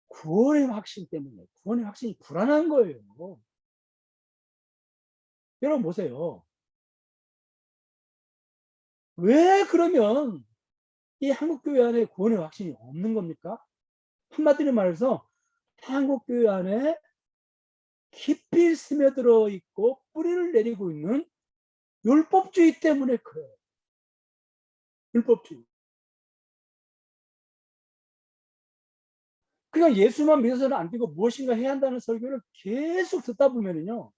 구원의 확신 때문에, 구원의 확신이 불안한 거예요. 여러분 보세요. 왜 그러면 이 한국교회 안에 구원의 확신이 없는 겁니까? 한마디로 말해서 한국교회 안에 깊이 스며들어 있고 뿌리를 내리고 있는 율법주의 때문에 그래요. 율법주의. 그냥 예수만 믿어서는 안 되고 무엇인가 해야 한다는 설교를 계속 듣다 보면은요,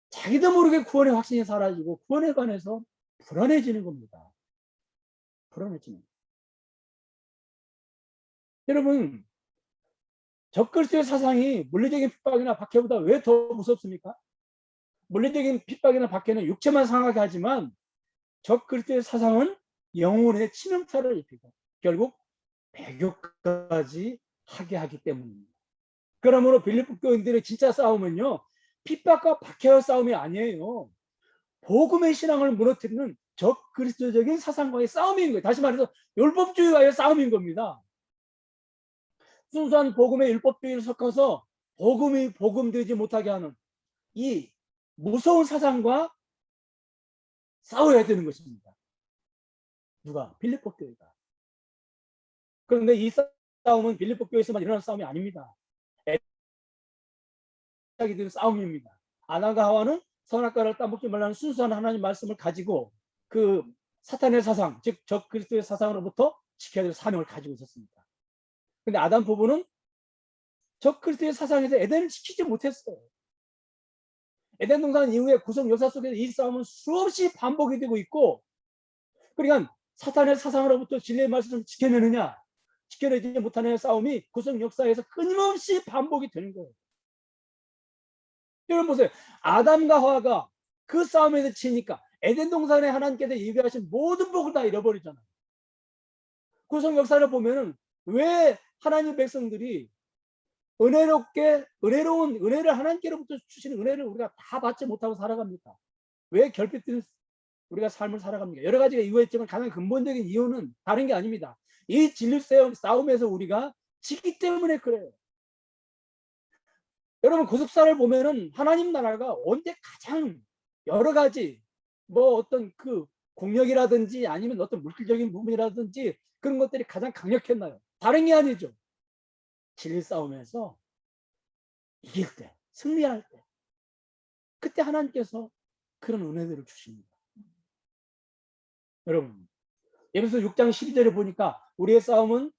자기도 모르게 구원의 확신이 사라지고 구원에 관해서 불안해지는 겁니다. 불안해지는 거예요. 여러분, 적그리스도의 사상이 물리적인 핍박이나 박해보다 왜 더 무섭습니까? 물리적인 핍박이나 박해는 육체만 상하게 하지만 적그리스도의 사상은 영혼에 치명타를 입히고 결국 배교까지 하게 하기 때문입니다. 그러므로 빌립보 교인들의 진짜 싸움은요, 핍박과 박해와 싸움이 아니에요. 복음의 신앙을 무너뜨리는 적그리스도적인 사상과의 싸움인 거예요. 다시 말해서 율법주의와의 싸움인 겁니다. 순수한 복음의 율법주의를 섞어서 복음이 복음되지 못하게 하는 이 무서운 사상과 싸워야 되는 것입니다. 누가? 빌립보 교회가. 그런데 이 싸움은 빌립보 교회에서만 일어나는 싸움이 아닙니다. 자기들의 싸움입니다. 아담과 하와는 선악과를 따먹지 말라는 순수한 하나님 말씀을 가지고 그 사탄의 사상, 즉 적그리스도의 사상으로부터 지켜야 될 사명을 가지고 있었습니다. 근데 아담 부부는 적그리스도의 사상에서 에덴을 지키지 못했어요. 에덴 동산 이후에 구속 역사 속에서 이 싸움은 수없이 반복이 되고 있고, 그러니까 사탄의 사상으로부터 진리의 말씀을 지켜내느냐, 지켜내지 못하는 싸움이 구속 역사에서 끊임없이 반복이 되는 거예요. 여러분 보세요. 아담과 하와가 그 싸움에서 지니까 에덴 동산에 하나님께서 예비하신 모든 복을 다 잃어버리잖아요. 구속 역사를 보면은 왜 하나님 백성들이 은혜로운 은혜를 하나님께로부터 주시는 은혜를 우리가 다 받지 못하고 살아갑니까? 왜 결핍된 우리가 삶을 살아갑니까? 여러 가지가 이유가 있지만 가장 근본적인 이유는 다른 게 아닙니다. 이 진리 싸움에서 우리가 지기 때문에 그래요. 여러분 구속사를 보면은 하나님 나라가 언제 가장 여러 가지 뭐 어떤 그 공력이라든지 아니면 어떤 물질적인 부분이라든지 그런 것들이 가장 강력했나요? 다른 게 아니죠. 진리 싸움에서 이길 때, 승리할 때, 그때 하나님께서 그런 은혜들을 주십니다. 여러분, 에베소 6장 12절에 보니까 우리의 싸움은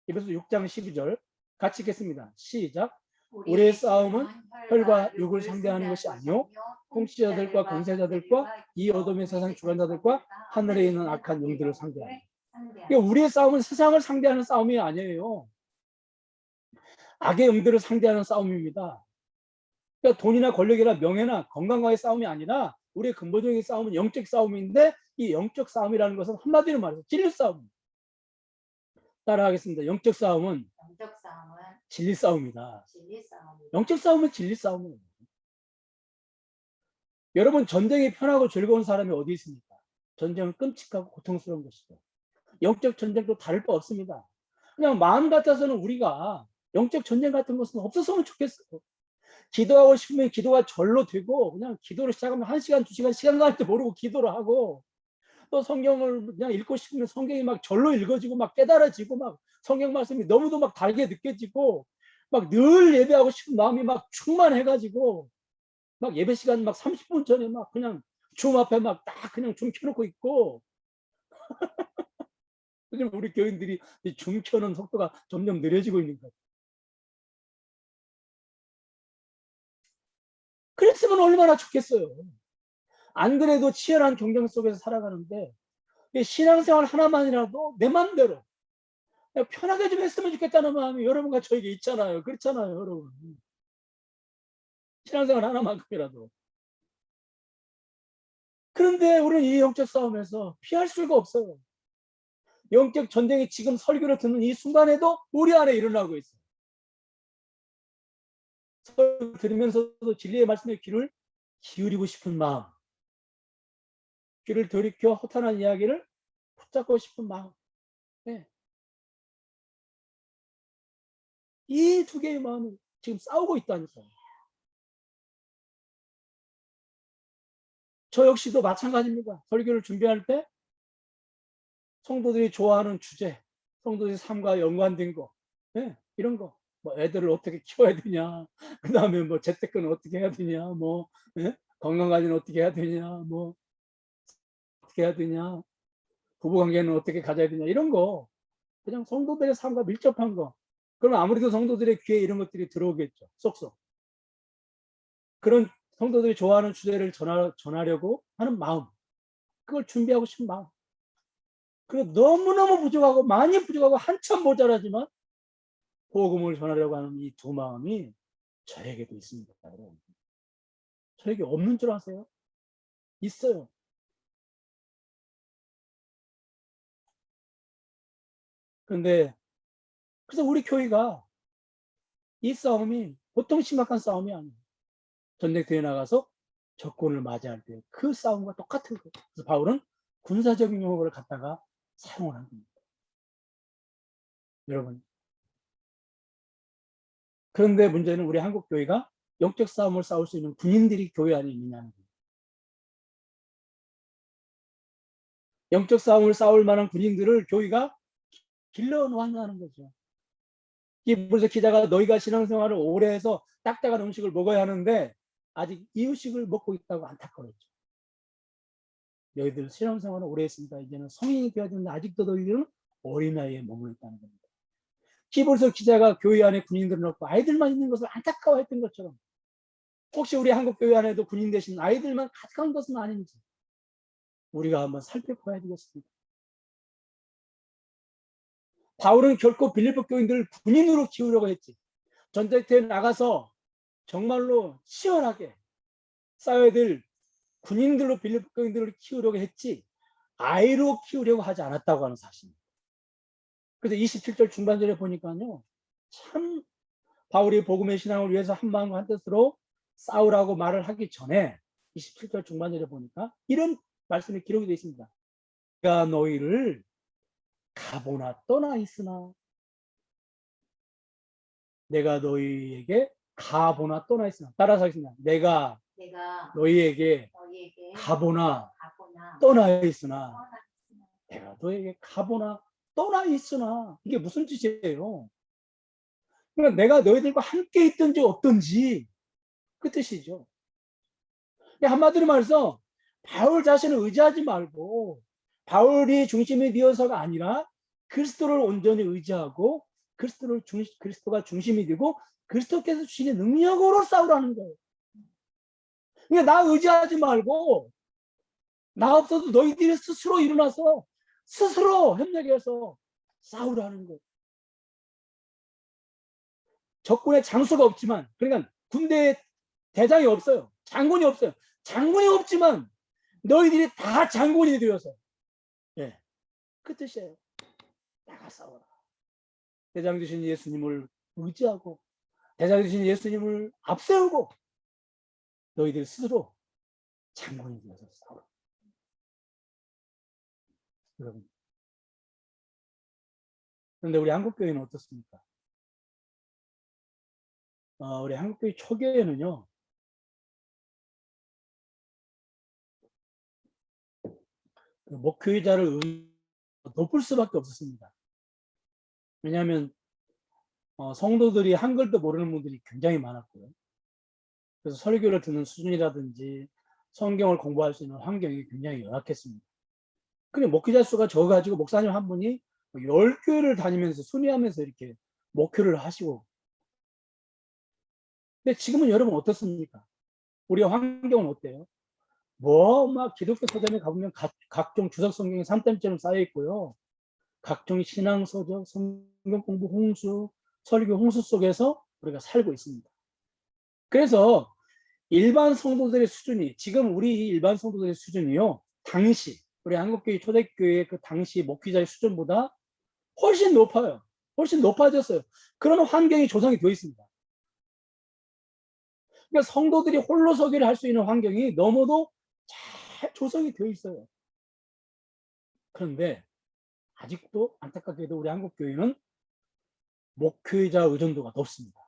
에베소 6장 12절 같이 읽겠습니다. 시작. 우리의 싸움은 혈과 육을 상대하는 것이 아니요 통치자들과 권세자들과 이 어둠의 세상 주관자들과 하늘에 있는 악한 영들을 상대하는. 그러니까 우리의 싸움은 세상을 상대하는 싸움이 아니에요. 악의 영들을 상대하는 싸움입니다. 그러니까 돈이나 권력이나 명예나 건강과의 싸움이 아니라 우리의 근본적인 싸움은 영적 싸움인데, 이 영적 싸움이라는 것은 한마디로 말해서 진리 싸움입니다. 따라하겠습니다. 영적 싸움은 진리 싸움이다. 영적 싸움은 진리 싸움이에요. 여러분, 전쟁이 편하고 즐거운 사람이 어디 있습니까? 전쟁은 끔찍하고 고통스러운 것이죠. 영적 전쟁도 다를 바 없습니다. 그냥 마음 같아서는 우리가 영적 전쟁 같은 것은 없었으면 좋겠어요. 기도하고 싶으면 기도가 절로 되고, 그냥 기도를 시작하면 1시간, 2시간 시간 갈 때 모르고 기도를 하고, 또 성경을 그냥 읽고 싶으면 성경이 막 절로 읽어지고 막 깨달아지고 막 성경 말씀이 너무도 막 다르게 느껴지고 막 늘 예배하고 싶은 마음이 막 충만해가지고 막 예배 시간 막 30분 전에 막 그냥 줌 앞에 막 딱 그냥 줌 켜놓고 있고. 요즘 우리 교인들이 줌 켜는 속도가 점점 느려지고 있는 거예요. 그랬으면 얼마나 좋겠어요. 안 그래도 치열한 경쟁 속에서 살아가는데 신앙생활 하나만이라도 내 마음대로 편하게 좀 했으면 좋겠다는 마음이 여러분과 저에게 있잖아요. 그렇잖아요, 여러분. 신앙생활 하나만큼이라도. 그런데 우리는 이 영적 싸움에서 피할 수가 없어요. 영적 전쟁이 지금 설교를 듣는 이 순간에도 우리 안에 일어나고 있어요. 설교 들으면서도 진리의 말씀에 귀를 기울이고 싶은 마음, 귀를 돌이켜 허탄한 이야기를 붙잡고 싶은 마음. 네. 이 두 개의 마음이 지금 싸우고 있다니까요. 저 역시도 마찬가지입니다. 설교를 준비할 때 성도들이 좋아하는 주제, 성도들의 삶과 연관된 거, 네, 이런 거, 뭐 애들을 어떻게 키워야 되냐, 그 다음에 뭐 재테크는 어떻게 해야 되냐, 뭐 네? 건강관리는 어떻게 해야 되냐, 뭐 어떻게 해야 되냐, 부부관계는 어떻게 가져야 되냐, 이런 거 그냥 성도들의 삶과 밀접한 거. 그러면 아무래도 성도들의 귀에 이런 것들이 들어오겠죠, 쏙쏙. 그런 성도들이 좋아하는 주제를 전하려고 하는 마음, 그걸 준비하고 싶은 마음. 그리고 너무너무 부족하고 많이 부족하고 한참 모자라지만 복음을 전하려고 하는 이 두 마음이 저에게도 있습니다. 여러분. 저에게 없는 줄 아세요? 있어요. 그런데 그래서 우리 교회가 이 싸움이 보통 심각한 싸움이 아니에요. 전쟁터에 나가서 적군을 맞이할 때 그 싸움과 똑같은 거예요. 그래서 바울은 군사적인 용어를 갖다가 사용을 한 겁니다. 여러분. 그런데 문제는 우리 한국 교회가 영적 싸움을 싸울 수 있는 군인들이 교회 안에 있느냐는 거예요. 영적 싸움을 싸울 만한 군인들을 교회가 길러 놓았다는 거죠. 그래서 기자가 너희가 신앙생활을 오래 해서 딱딱한 음식을 먹어야 하는데 아직 이유식을 먹고 있다고 안타까웠죠. 너희들 신앙생활을 오래 했으니까 이제는 성인이 되어야 되는데 아직도 너희들은 어린아이에 머물러 있다는 겁니다. 히브리서 기자가 교회 안에 군인들을 넣고 아이들만 있는 것을 안타까워했던 것처럼 혹시 우리 한국 교회 안에도 군인 되신 아이들만 가득한 것은 아닌지 우리가 한번 살펴봐야 되겠습니다. 바울은 결코 빌립보 교인들을 군인으로 키우려고 했지. 전쟁터에 나가서 정말로 치열하게 싸워야 될 군인들로 빌립보 교인들을 키우려고 했지 아이로 키우려고 하지 않았다고 하는 사실입니다. 그래서 27절 중반절에 보니까요. 참 바울이 복음의 신앙을 위해서 한 마음과 한 뜻으로 싸우라고 말을 하기 전에 27절 중반절에 보니까 이런 말씀이 기록이 되어 있습니다. 내가 너희를 가보나 떠나 있으나 내가 너희에게 가보나 떠나 있으나 따라서 하겠습니다. 내가 너희에게 가보나 떠나 있으나 내가 너희에게 가보나 떠나 있으나 이게 무슨 뜻이에요? 그러니까 내가 너희들과 함께 있든지 없든지 그 뜻이죠. 한마디로 말해서 바울 자신을 의지하지 말고 바울이 중심이 되어서가 아니라 그리스도를 온전히 의지하고 그리스도가 중심이 되고 그리스도께서 주시는 능력으로 싸우라는 거예요. 그러니까 나 의지하지 말고 나 없어도 너희들이 스스로 일어나서 스스로 협력해서 싸우라는 거예요. 적군의 장수가 없지만 그러니까 군대에 대장이 없어요. 장군이 없어요. 장군이 없지만 너희들이 다 장군이 되어서 예, 그 뜻이에요. 나가 싸워라. 대장 되신 예수님을 의지하고 대장 되신 예수님을 앞세우고 너희들 스스로 장군이 되어서 싸워라. 여러분. 그런데 우리 한국교회는 어떻습니까? 우리 한국교회 초기에는요. 목회자를 높을 수밖에 없었습니다. 왜냐하면 성도들이 한글도 모르는 분들이 굉장히 많았고요. 그래서 설교를 듣는 수준이라든지 성경을 공부할 수 있는 환경이 굉장히 열악했습니다. 근데 목회자 수가 적어가지고 목사님 한 분이 10교회를 다니면서 순회하면서 이렇게 목회를 하시고. 근데 지금은 여러분 어떻습니까? 우리의 환경은 어때요? 막 기독교 서점에 가보면 각종 주석 성경이 산더미처럼 쌓여 있고요. 각종 신앙 서적, 성경 공부 홍수, 설교 홍수 속에서 우리가 살고 있습니다. 그래서 일반 성도들의 수준이, 지금 우리 일반 성도들의 수준이요, 당시 우리 한국교회 초대교회 그 당시 목회자의 수준보다 훨씬 높아요. 훨씬 높아졌어요. 그런 환경이 조성이 되어 있습니다. 그러니까 성도들이 홀로서기를 할 수 있는 환경이 너무도 잘 조성이 되어 있어요. 그런데 아직도 안타깝게도 우리 한국교회는 목회자 의존도가 높습니다.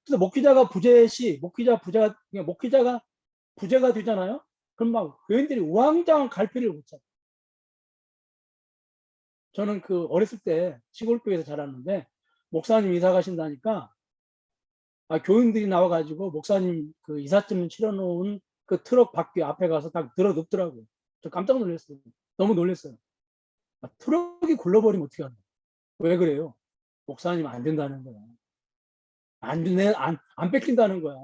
그래서 목회자가 부재가 되잖아요. 그럼 막 교인들이 우왕좌왕 갈피를 못 잡아요. 저는 그 어렸을 때 시골교회에서 자랐는데 목사님 이사 가신다니까 교인들이 나와가지고 목사님 그 이삿짐 실어놓은 그 트럭 바퀴 앞에 가서 딱 들어 눕더라고요. 저 깜짝 놀랐어요. 너무 놀랐어요. 트럭이 굴러버리면 어떻게 하나? 왜 그래요? 목사님 안 된다는 거야. 안 뺏긴다는 거야.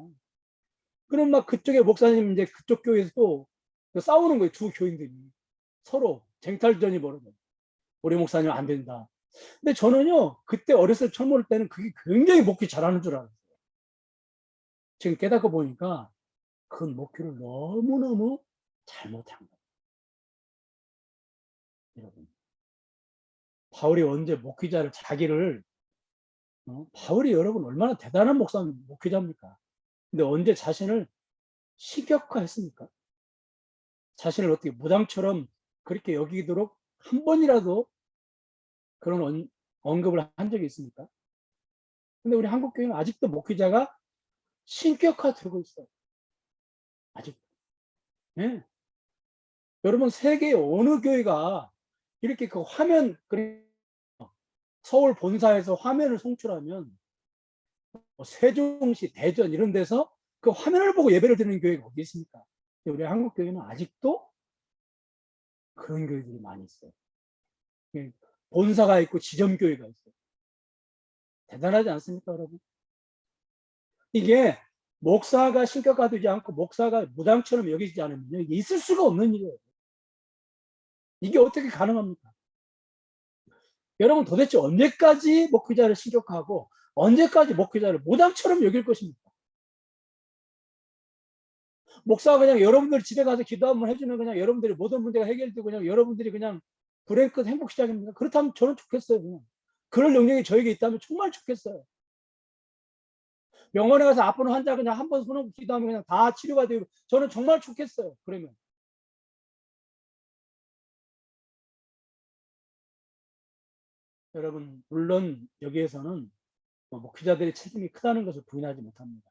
그럼 막 그쪽에 목사님 이제 그쪽 교회에서 또 싸우는 거예요. 두 교인들이 서로 쟁탈전이 벌어져요. 우리 목사님 안 된다. 근데 저는요 그때 어렸을 때 처음 올 때는 그게 굉장히 목회 잘하는 줄 알았어요. 지금 깨닫고 보니까 그 목회를 너무너무 잘못한 거예요. 여러분, 바울이 언제 목회자를 자기를 바울이 여러분 얼마나 대단한 목회자입니까? 근데 언제 자신을 식역화했습니까? 자신을 어떻게 무당처럼 그렇게 여기도록 한 번이라도 그런 언급을 한 적이 있습니까? 근데 우리 한국교회는 아직도 목회자가 신격화되고 있어요. 아직. 네. 여러분 세계 어느 교회가 이렇게 그 화면, 서울 본사에서 화면을 송출하면 세종시, 대전 이런 데서 그 화면을 보고 예배를 드리는 교회가 어디 있습니까? 우리 한국 교회는 아직도 그런 교회들이 많이 있어요. 본사가 있고 지점 교회가 있어요. 대단하지 않습니까, 여러분? 이게 목사가 신격화되지 않고 목사가 무당처럼 여기지 않으면 이게 있을 수가 없는 일이에요. 이게 어떻게 가능합니까? 여러분 도대체 언제까지 목회자를 신격화하고 언제까지 목회자를 무당처럼 여길 것입니까? 목사가 그냥 여러분들 집에 가서 기도 한번 해주면 그냥 여러분들이 모든 문제가 해결되고 그냥 여러분들이 그냥 불행 끝 행복 시작입니다. 그렇다면 저는 좋겠어요. 그냥 그럴 능력이 저에게 있다면 정말 좋겠어요. 병원에 가서 아픈 환자 그냥 한번 손을 기도하면 그냥 다 치료가 되고 저는 정말 좋겠어요. 그러면 여러분 물론 여기에서는 목회자들의 책임이 크다는 것을 부인하지 못합니다.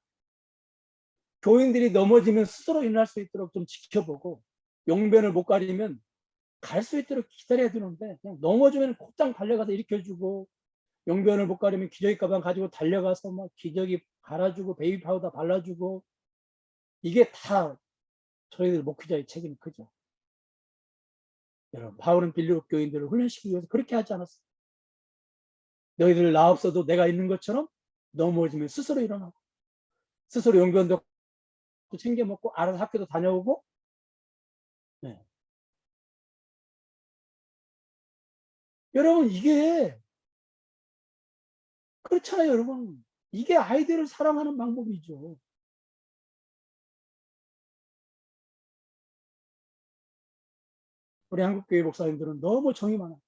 교인들이 넘어지면 스스로 일어날 수 있도록 좀 지켜보고 용변을 못 가리면 갈 수 있도록 기다려야 되는데 그냥 넘어지면 곧장 달려가서 일으켜주고 용변을 못 가리면 기저귀 가방 가지고 달려가서 막 기저귀 갈아주고 베이비 파우더 발라주고 이게 다 저희들 목회자의 책임이 크죠. 여러분 바울은 빌립보 교인들을 훈련시키기 위해서 그렇게 하지 않았어요. 너희들 나 없어도 내가 있는 것처럼 넘어지면 스스로 일어나고 스스로 용변도 챙겨 먹고 알아서 학교도 다녀오고 네. 여러분 이게 그렇잖아요. 여러분 이게 아이들을 사랑하는 방법이죠. 우리 한국교회 목사님들은 너무 정이 많아요.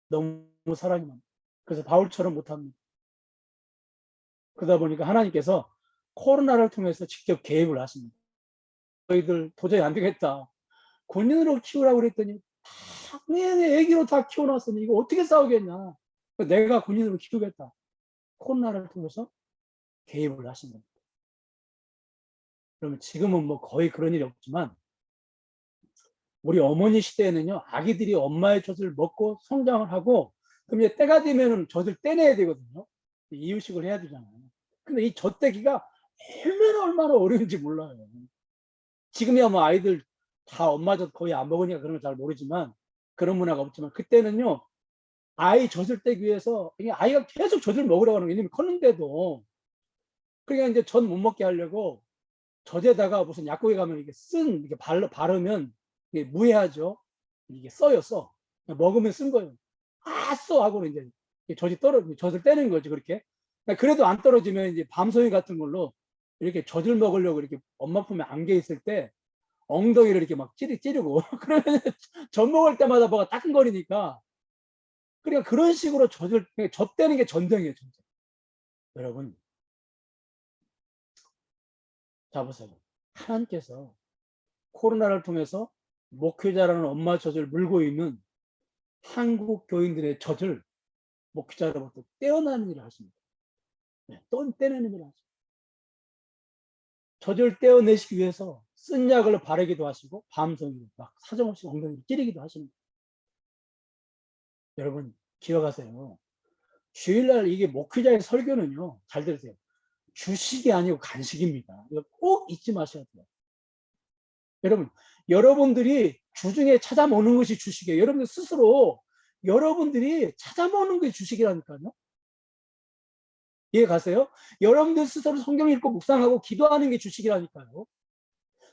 너무 사랑이 많아요. 그래서 바울처럼 못합니다. 그러다 보니까 하나님께서 코로나를 통해서 직접 개입을 하십니다. 너희들 도저히 안 되겠다. 군인으로 키우라고 그랬더니 내 애기로 다 키워놨으니 이거 어떻게 싸우겠냐. 내가 군인으로 키우겠다. 코로나를 통해서 개입을 하신 겁니다. 그러면 지금은 뭐 거의 그런 일이 없지만 우리 어머니 시대에는요 아기들이 엄마의 젖을 먹고 성장을 하고 그럼 이제 때가 되면 젖을 떼내야 되거든요. 이유식을 해야 되잖아요. 근데 이 젖떼기가 얼마나 어려운지 몰라요. 지금이야 뭐 아이들 다 엄마 젖 거의 안 먹으니까 그런 걸 잘 모르지만 그런 문화가 없지만 그때는요 아이 젖을 떼기 위해서 아이가 계속 젖을 먹으라고 하는 거예요. 왜냐면 컸는데도. 그러니까 이제 젖 못 먹게 하려고 젖에다가 무슨 약국에 가면 이게 이렇게 바르면 이게 무해하죠. 이게 써. 먹으면 쓴 거예요. 써 하고는 이제 젖을 떼는 거죠. 그렇게. 그래도 안 떨어지면 이제 밤송이 같은 걸로 이렇게 젖을 먹으려고 이렇게 엄마 품에 안겨 있을 때 엉덩이를 이렇게 막 찌르고 그러면 젖 먹을 때마다 뭐가 따끔거리니까, 그러니까 그런 식으로 젖대는 게 전쟁이에요, 전쟁. 여러분, 자 보세요. 하나님께서 코로나를 통해서 목회자라는 엄마 젖을 물고 있는 한국 교인들의 젖을 목회자로부터 떼어내는 일을 하십니다. 네, 떼내는 일을 하십니다. 젖을 떼어내시기 위해서 쓴 약을 바르기도 하시고 밤송이 막 사정없이 엉덩이를 찌르기도 하십니다. 여러분 기억하세요. 주일날 이게 목회자의 설교는요, 잘 들으세요. 주식이 아니고 간식입니다. 이거 꼭 잊지 마셔야 돼요. 여러분, 여러분들이 주중에 찾아 먹는 것이 주식이에요. 여러분들 스스로 여러분들이 찾아 먹는 게 주식이라니까요. 이해 가세요? 여러분들 스스로 성경 읽고 묵상하고 기도하는 게 주식이라니까요.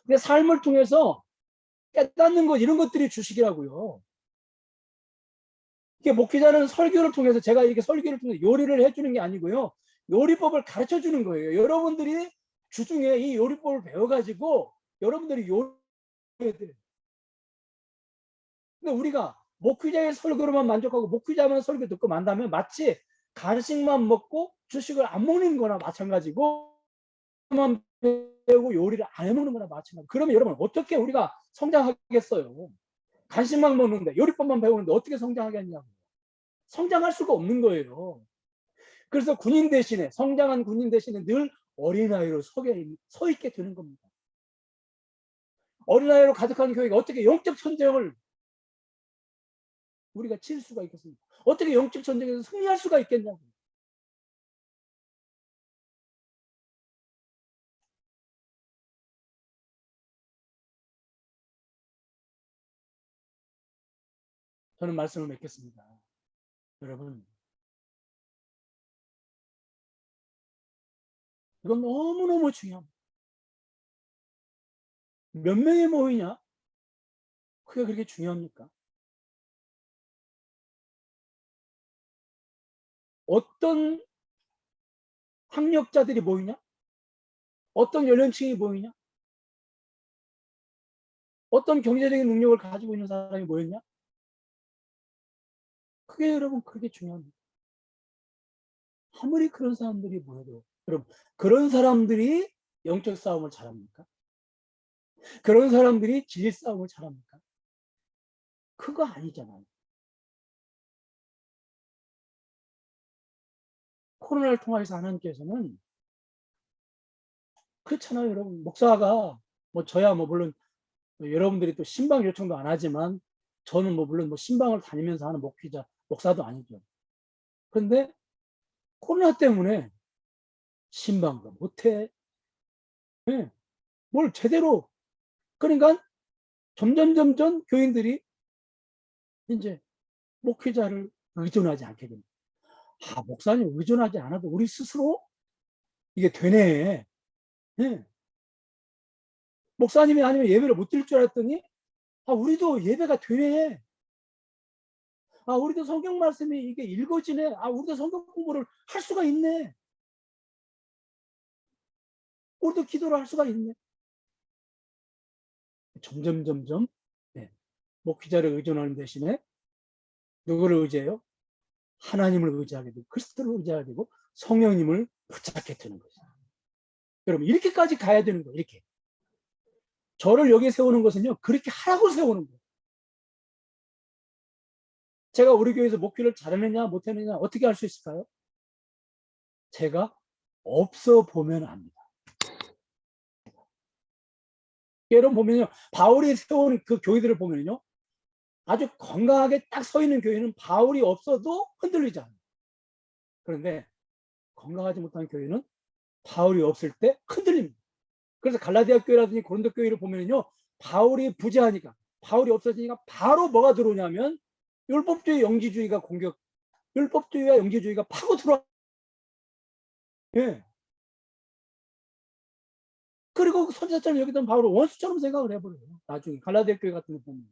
근데 삶을 통해서 깨닫는 것, 이런 것들이 주식이라고요. 이게 목회자는 설교를 통해서, 제가 이렇게 설교를 통해서 요리를 해주는 게 아니고요, 요리법을 가르쳐 주는 거예요. 여러분들이 주중에 이 요리법을 배워가지고 여러분들이 요리해야 돼요. 근데 우리가 목회자의 설교로만 만족하고 목회자만 설교 듣고 만다면 마치 간식만 먹고 주식을 안 먹는 거나 마찬가지고, 만 배우고 요리를 안 해먹는 거나 마찬가지. 그러면 여러분 어떻게 우리가 성장하겠어요? 간식만 먹는데, 요리법만 배우는데 어떻게 성장하겠냐고. 성장할 수가 없는 거예요. 그래서 군인 대신에, 성장한 군인 대신에 늘 어린아이로 서 있게 되는 겁니다. 어린아이로 가득한 교회가 어떻게 영적 전쟁을 우리가 칠 수가 있겠습니까? 어떻게 영적 전쟁에서 승리할 수가 있겠냐고. 저는 말씀을 맺겠습니다. 여러분, 이건 너무너무 중요합니다. 몇 명이 모이냐? 그게 그렇게 중요합니까? 어떤 학력자들이 모이냐? 어떤 연령층이 모이냐? 어떤 경제적인 능력을 가지고 있는 사람이 모였냐? 그게 여러분 그렇게 중요합니다. 아무리 그런 사람들이 모여도, 여러분 그런 사람들이 영적 싸움을 잘합니까? 그런 사람들이 진리 싸움을 잘합니까? 그거 아니잖아요. 코로나를 통해서 하나님께서는, 그렇잖아요. 여러분 목사가 뭐 저야 뭐 물론 여러분들이 또 신방 요청도 안 하지만, 저는 뭐 물론 뭐 신방을 다니면서 하는 목사도 아니죠. 그런데 코로나 때문에 신방도 못해. 네. 뭘 제대로. 그러니까 점점 교인들이 이제 목회자를 의존하지 않게 됩니다. 아, 목사님 의존하지 않아도 우리 스스로 이게 되네. 네. 목사님이 아니면 예배를 못 드릴 줄 알았더니, 아, 우리도 예배가 되네. 아, 우리도 성경 말씀이 이게 읽어지네. 아, 우리도 성경 공부를 할 수가 있네. 우리도 기도를 할 수가 있네. 점점 네. 목회자를 의존하는 대신에 누구를 의지해요? 하나님을 의지하게 되고, 그리스도를 의지하게 되고, 성령님을 붙잡게 되는 거죠. 여러분 이렇게까지 가야 되는 거예요. 이렇게 저를 여기 세우는 것은요, 그렇게 하라고 세우는 거예요. 제가 우리 교회에서 목회를 잘했느냐 못했느냐 어떻게 알 수 있을까요? 제가 없어 보면 압니다. 여러분 보면요, 바울이 세우는 그 교회들을 보면요, 아주 건강하게 딱 서 있는 교회는 바울이 없어도 흔들리지 않아요. 그런데 건강하지 못한 교회는 바울이 없을 때 흔들립니다. 그래서 갈라디아 교회라든지 고린도 교회를 보면요, 바울이 부재하니까, 바울이 없어지니까 바로 뭐가 들어오냐면 율법주의 영지주의가 율법주의와 영지주의가 파고 들어와. 예. 그리고 선지자처럼 여기던 바울을 원수처럼 생각을 해버려요. 나중에 갈라디아 교회 같은 거 보면.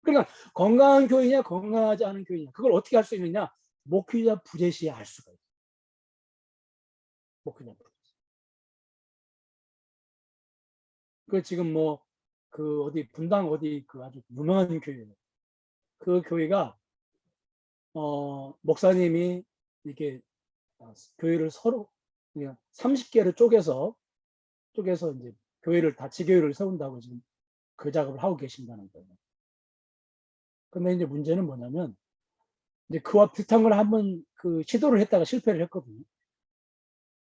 그러니까 건강한 교회냐 건강하지 않은 교회냐, 그걸 어떻게 할 수 있느냐? 목회자 부재 시에 알 수가 있어요. 목회자. 그 지금 뭐 그 어디 분당 어디 그 아주 유명한 교회예요. 그 교회가 목사님이 이렇게 교회를 서로 그냥 30개를 쪼개서 이제 교회를 다 지교회를 세운다고 지금 그 작업을 하고 계신다는 거예요. 근데 이제 문제는 뭐냐면 이제 그와 비슷한 걸 한번 그 시도를 했다가 실패를 했거든요.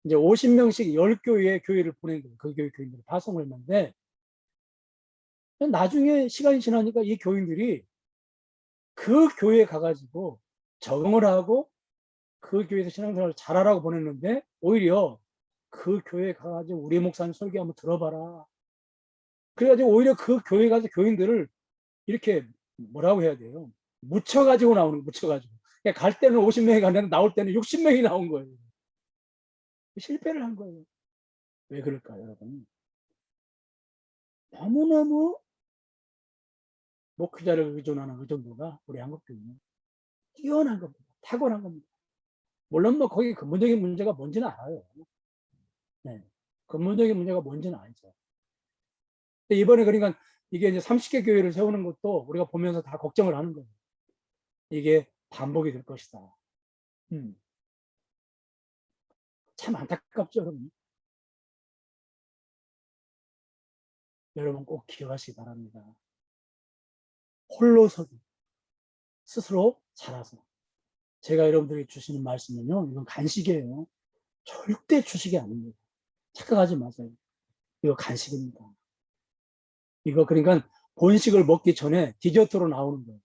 이제 50명씩 10교회에 교회를 보낸 거예요. 그 교회 교인들을 파송을 했는데 나중에 시간이 지나니까 이 교인들이 그 교회에 가가지고 적응을 하고 그 교회에서 신앙생활을 잘하라고 보냈는데 오히려 그 교회에 가가지고 우리 목사님 설교 한번 들어봐라. 그래가지고 오히려 그 교회 가서 교인들을 이렇게 뭐라고 해야 돼요? 묻혀가지고 나오는 거예요. 묻혀가지고. 그러니까 갈 때는 50명이 갔는데 나올 때는 60명이 나온 거예요. 실패를 한 거예요. 왜 그럴까요, 여러분? 너무너무 목회자를 의존하는 의존도가 우리 한국교회는 뛰어난 겁니다. 탁월한 겁니다. 물론 뭐 거기 근본적인 문제가 뭔지는 알아요. 네. 근본적인 문제가 뭔지는 알죠. 근데 이번에 그러니까 이게 이제 30개 교회를 세우는 것도 우리가 보면서 다 걱정을 하는 거예요. 이게 반복이 될 것이다. 참 안타깝죠, 여러분. 여러분 꼭 기억하시기 바랍니다. 홀로 서기, 스스로 자라서. 제가 여러분들에게 주시는 말씀은요, 이건 간식이에요. 절대 주식이 아닙니다. 착각하지 마세요. 이거 간식입니다. 이거 그러니까 본식을 먹기 전에 디저트로 나오는 거예요.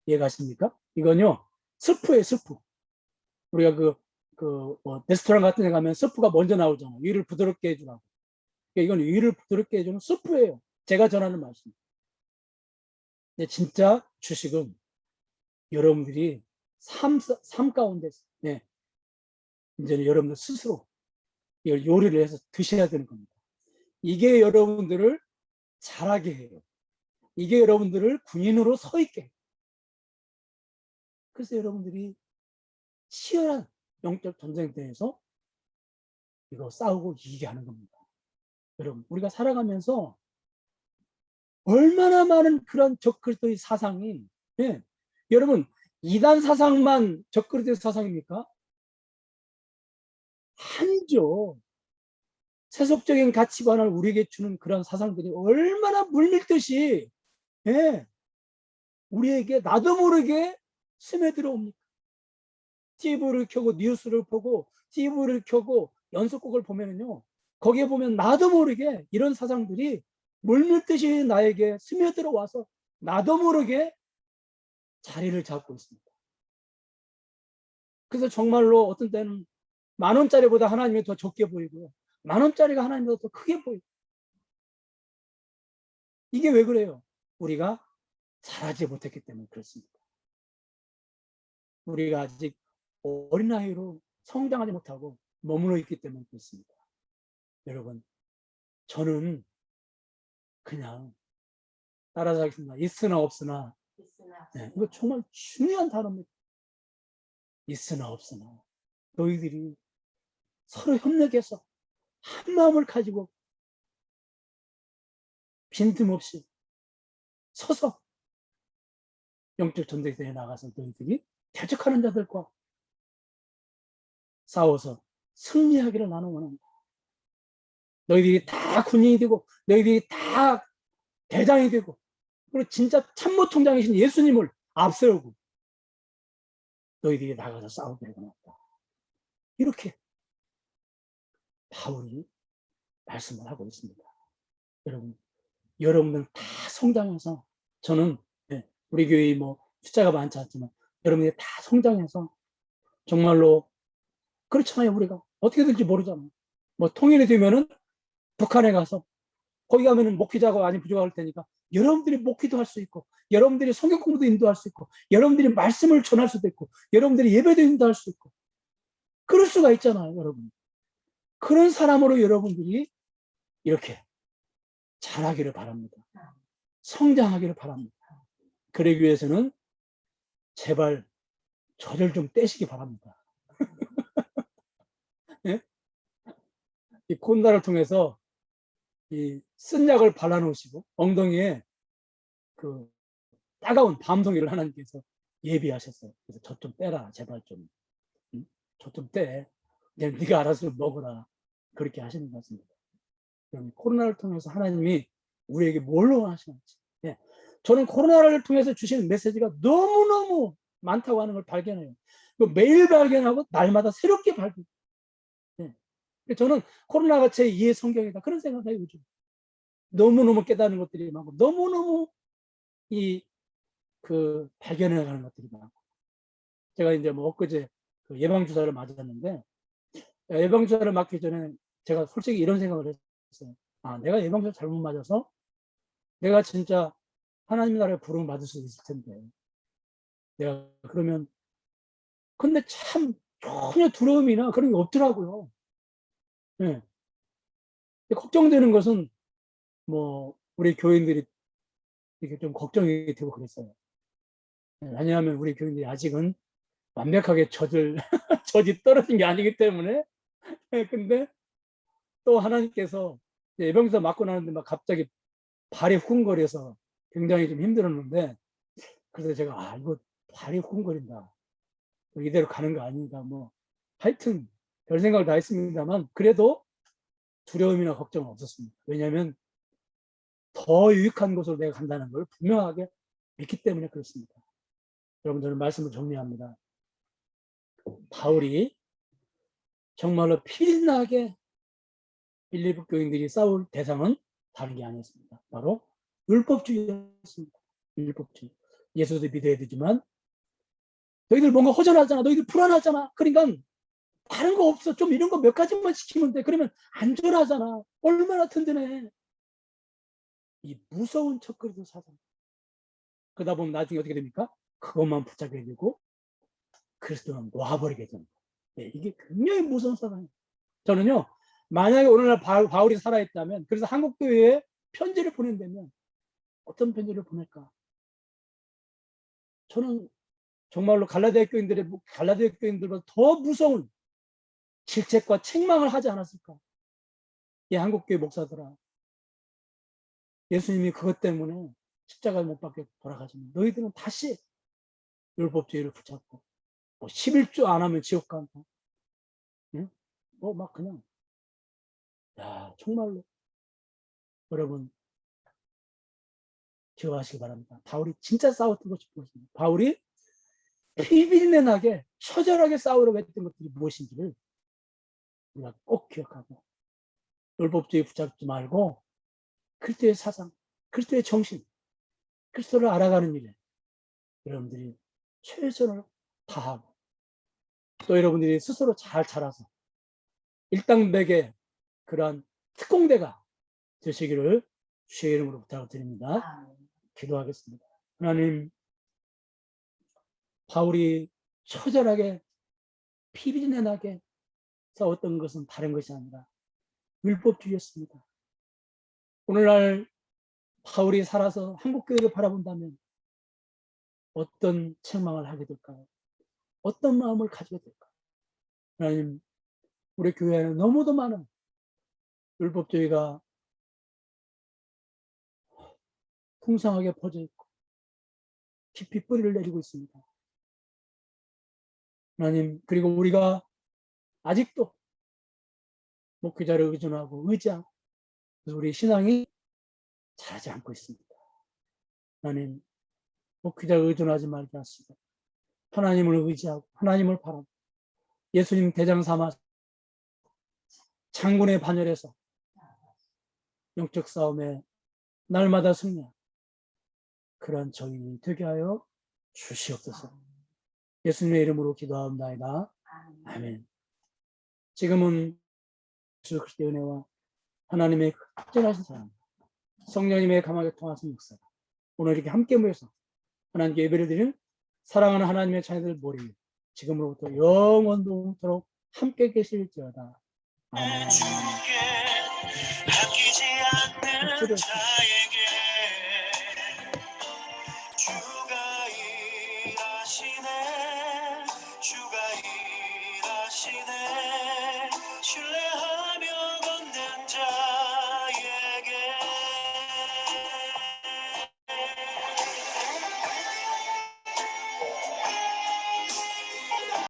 이해가십니까? 이건요, 스프예요, 스프. 우리가 레스토랑 같은 데 가면 스프가 먼저 나오잖아요. 위를 부드럽게 해주라고. 그러니까 이건 위를 부드럽게 해주는 스프예요. 제가 전하는 말씀. 근데 진짜 주식은 여러분들이 삶 가운데서, 네, 이제는 여러분들 스스로 이걸 요리를 해서 드셔야 되는 겁니다. 이게 여러분들을 잘하게 해요. 이게 여러분들을 군인으로 서 있게 해요. 그래서 여러분들이 치열한 영적 전쟁터에서 이거 싸우고 이기게 하는 겁니다. 여러분, 우리가 살아가면서 얼마나 많은 그런 적그리스도의 사상이, 예, 여러분, 이단 사상만 적그리스도의 사상입니까? 아니죠. 세속적인 가치관을 우리에게 주는 그런 사상들이 얼마나 물밀듯이, 예, 우리에게 나도 모르게 스며들어옵니까? TV를 켜고 뉴스를 보고 TV를 켜고 연속곡을 보면요, 거기에 보면 나도 모르게 이런 사상들이 물밀듯이 나에게 스며들어 와서 나도 모르게 자리를 잡고 있습니다. 그래서 정말로 어떤 때는 10,000원짜리보다 하나님이 더 적게 보이고요, 10,000원짜리가 하나님보다 더 크게 보이고. 이게 왜 그래요? 우리가 잘하지 못했기 때문에 그렇습니다. 우리가 아직 어린 나이로 성장하지 못하고 머무르 있기 때문에 그렇습니다. 여러분, 저는 그냥 따라서 하겠습니다. 있으나 없으나. 네, 이거 정말 중요한 단어입니다. 있으나 없으나 너희들이 서로 협력해서 한 마음을 가지고 빈틈없이 서서 영적 전쟁터에 나가서 너희들이 대적하는 자들과 싸워서 승리하기를 나는 원합니다. 너희들이 다 군인이 되고 너희들이 다 대장이 되고 그리고 진짜 참모총장이신 예수님을 앞세우고 너희들이 나가서 싸우기를 원한다. 이렇게 바울이 말씀을 하고 있습니다. 여러분, 여러분들 다 성장해서, 저는, 네, 우리 교회 뭐 숫자가 많지 않지만 여러분들이 다 성장해서 정말로, 그렇잖아요. 우리가 어떻게 될지 모르잖아요. 뭐 통일이 되면은 북한에 가서 거기 가면은 목회자가 많이 부족할 테니까 여러분들이 목회도 할 수 있고, 여러분들이 성경 공부도 인도할 수 있고, 여러분들이 말씀을 전할 수도 있고, 여러분들이 예배도 인도할 수 있고, 그럴 수가 있잖아요, 여러분. 그런 사람으로 여러분들이 이렇게 자라기를 바랍니다. 성장하기를 바랍니다. 그러기 위해서는 제발 저를 좀 떼시기 바랍니다. 네? 이 코로나를 통해서 이 쓴 약을 발라놓으시고 엉덩이에 그 따가운 밤송이를 하나님께서 예비하셨어요. 그래서 저 좀 떼라, 제발 좀. 응? 저 좀 떼. 그냥 네가 알아서 먹어라. 그렇게 하시는 것 같습니다. 그럼 코로나를 통해서 하나님이 우리에게 뭘로 하시는지. 예. 저는 코로나를 통해서 주시는 메시지가 너무너무 많다고 하는 걸 발견해요. 매일 발견하고 날마다 새롭게 발견해요. 예. 저는 코로나가 제 2의 성경이다. 그런 생각을 해요, 요즘. 너무너무 깨닫는 것들이 많고, 너무너무 발견해 가는 것들이 많고. 제가 이제 뭐 엊그제 그 예방주사를 맞았는데, 예방주사를 맞기 전에 제가 솔직히 이런 생각을 했어요. 아, 내가 예방주사 잘못 맞아서 내가 진짜 하나님 나라에 부름을 받을 수 있을 텐데. 내가 그러면, 근데 참 전혀 두려움이나 그런 게 없더라고요. 예. 걱정되는 것은 뭐 우리 교인들이 이렇게 좀 걱정이 되고 그랬어요. 왜냐하면 우리 교인들이 아직은 완벽하게 젖이 떨어진 게 아니기 때문에. 근데 또 하나님께서 예방주사 맞고 나는데 막 갑자기 발이 후끈거려서 굉장히 좀 힘들었는데, 그래서 제가 이거 발이 후끈거린다, 이대로 가는 거 아닌가, 뭐 하여튼 별 생각을 다 했습니다만 그래도 두려움이나 걱정은 없었습니다. 왜냐하면 더 유익한 곳으로 내가 간다는 걸 분명하게 믿기 때문에 그렇습니다. 여러분, 저는 말씀을 정리합니다. 바울이 정말로 피나게 빌립보 교인들이 싸울 대상은 다른 게 아니었습니다. 바로 율법주의였습니다. 율법주의. 예수도 믿어야 되지만 너희들 뭔가 허전하잖아, 너희들 불안하잖아, 그러니까 다른 거 없어, 좀 이런 거 몇 가지만 지키면 돼. 그러면 안전하잖아, 얼마나 든든해. 이 무서운 척거리도 사상. 그러다 보면 나중에 어떻게 됩니까? 그것만 붙잡게 되고 그리스도는 놓아버리게 됩니다. 네, 이게 굉장히 무서운 사상이에요. 저는요, 만약에 오늘날 바울이 살아있다면, 그래서 한국교회에 편지를 보낸다면 어떤 편지를 보낼까? 저는 정말로 갈라디아 교인들보다 더 무서운 질책과 책망을 하지 않았을까? 이 한국교회 목사들아, 예수님이 그것 때문에 십자가에 못 박혀 돌아가지만 너희들은 다시 율법주의를 붙잡고 뭐 11조 안 하면 지옥 간다. 응? 뭐 막 그냥, 야, 정말로 여러분 기억하시기 바랍니다. 바울이 진짜 싸웠던 것이 무엇입니까? 바울이 피비린내 나게 처절하게 싸우려고 했던 것들이 무엇인지를 우리가 꼭 기억하고, 율법주의 붙잡지 말고 그리스도의 사상, 그리스도의 정신, 그리스도를 알아가는 일에 여러분들이 최선을 다하고, 또 여러분들이 스스로 잘 자라서 일당백의 그러한 특공대가 되시기를 주의 이름으로 부탁드립니다. 기도하겠습니다. 하나님, 바울이 처절하게 피비린내 나게 싸웠던 것은 다른 것이 아니라 율법주의였습니다. 오늘날 바울이 살아서 한국교회를 바라본다면 어떤 책망을 하게 될까요? 어떤 마음을 가지게 될까요? 하나님, 우리 교회에는 너무도 많은 율법주의가 풍성하게 퍼져 있고 깊이 뿌리를 내리고 있습니다. 하나님, 그리고 우리가 아직도 목회자를 의존하고 의지하고 우리 신앙이 자라지 않고 있습니다. 하나님, 목회자를 의존하지 말게 하시고 하나님을 의지하고 하나님을 바라고 예수님 대장 삼아 장군의 반열에서 영적 싸움에 날마다 승리하고 그런 저희이 되게 하여 주시옵소서. 예수님의 이름으로 기도하옵나이다. 아멘. 지금은 예수 그리스도의 은혜와 하나님의 특별하신 사랑, 성령님의 감화에 통하신 역사가 오늘 이렇게 함께 모여서 하나님께 예배를 드리는 사랑하는 하나님의 자녀들 머리 위에 지금으로부터 영원토록 함께 계실지어다. 아멘.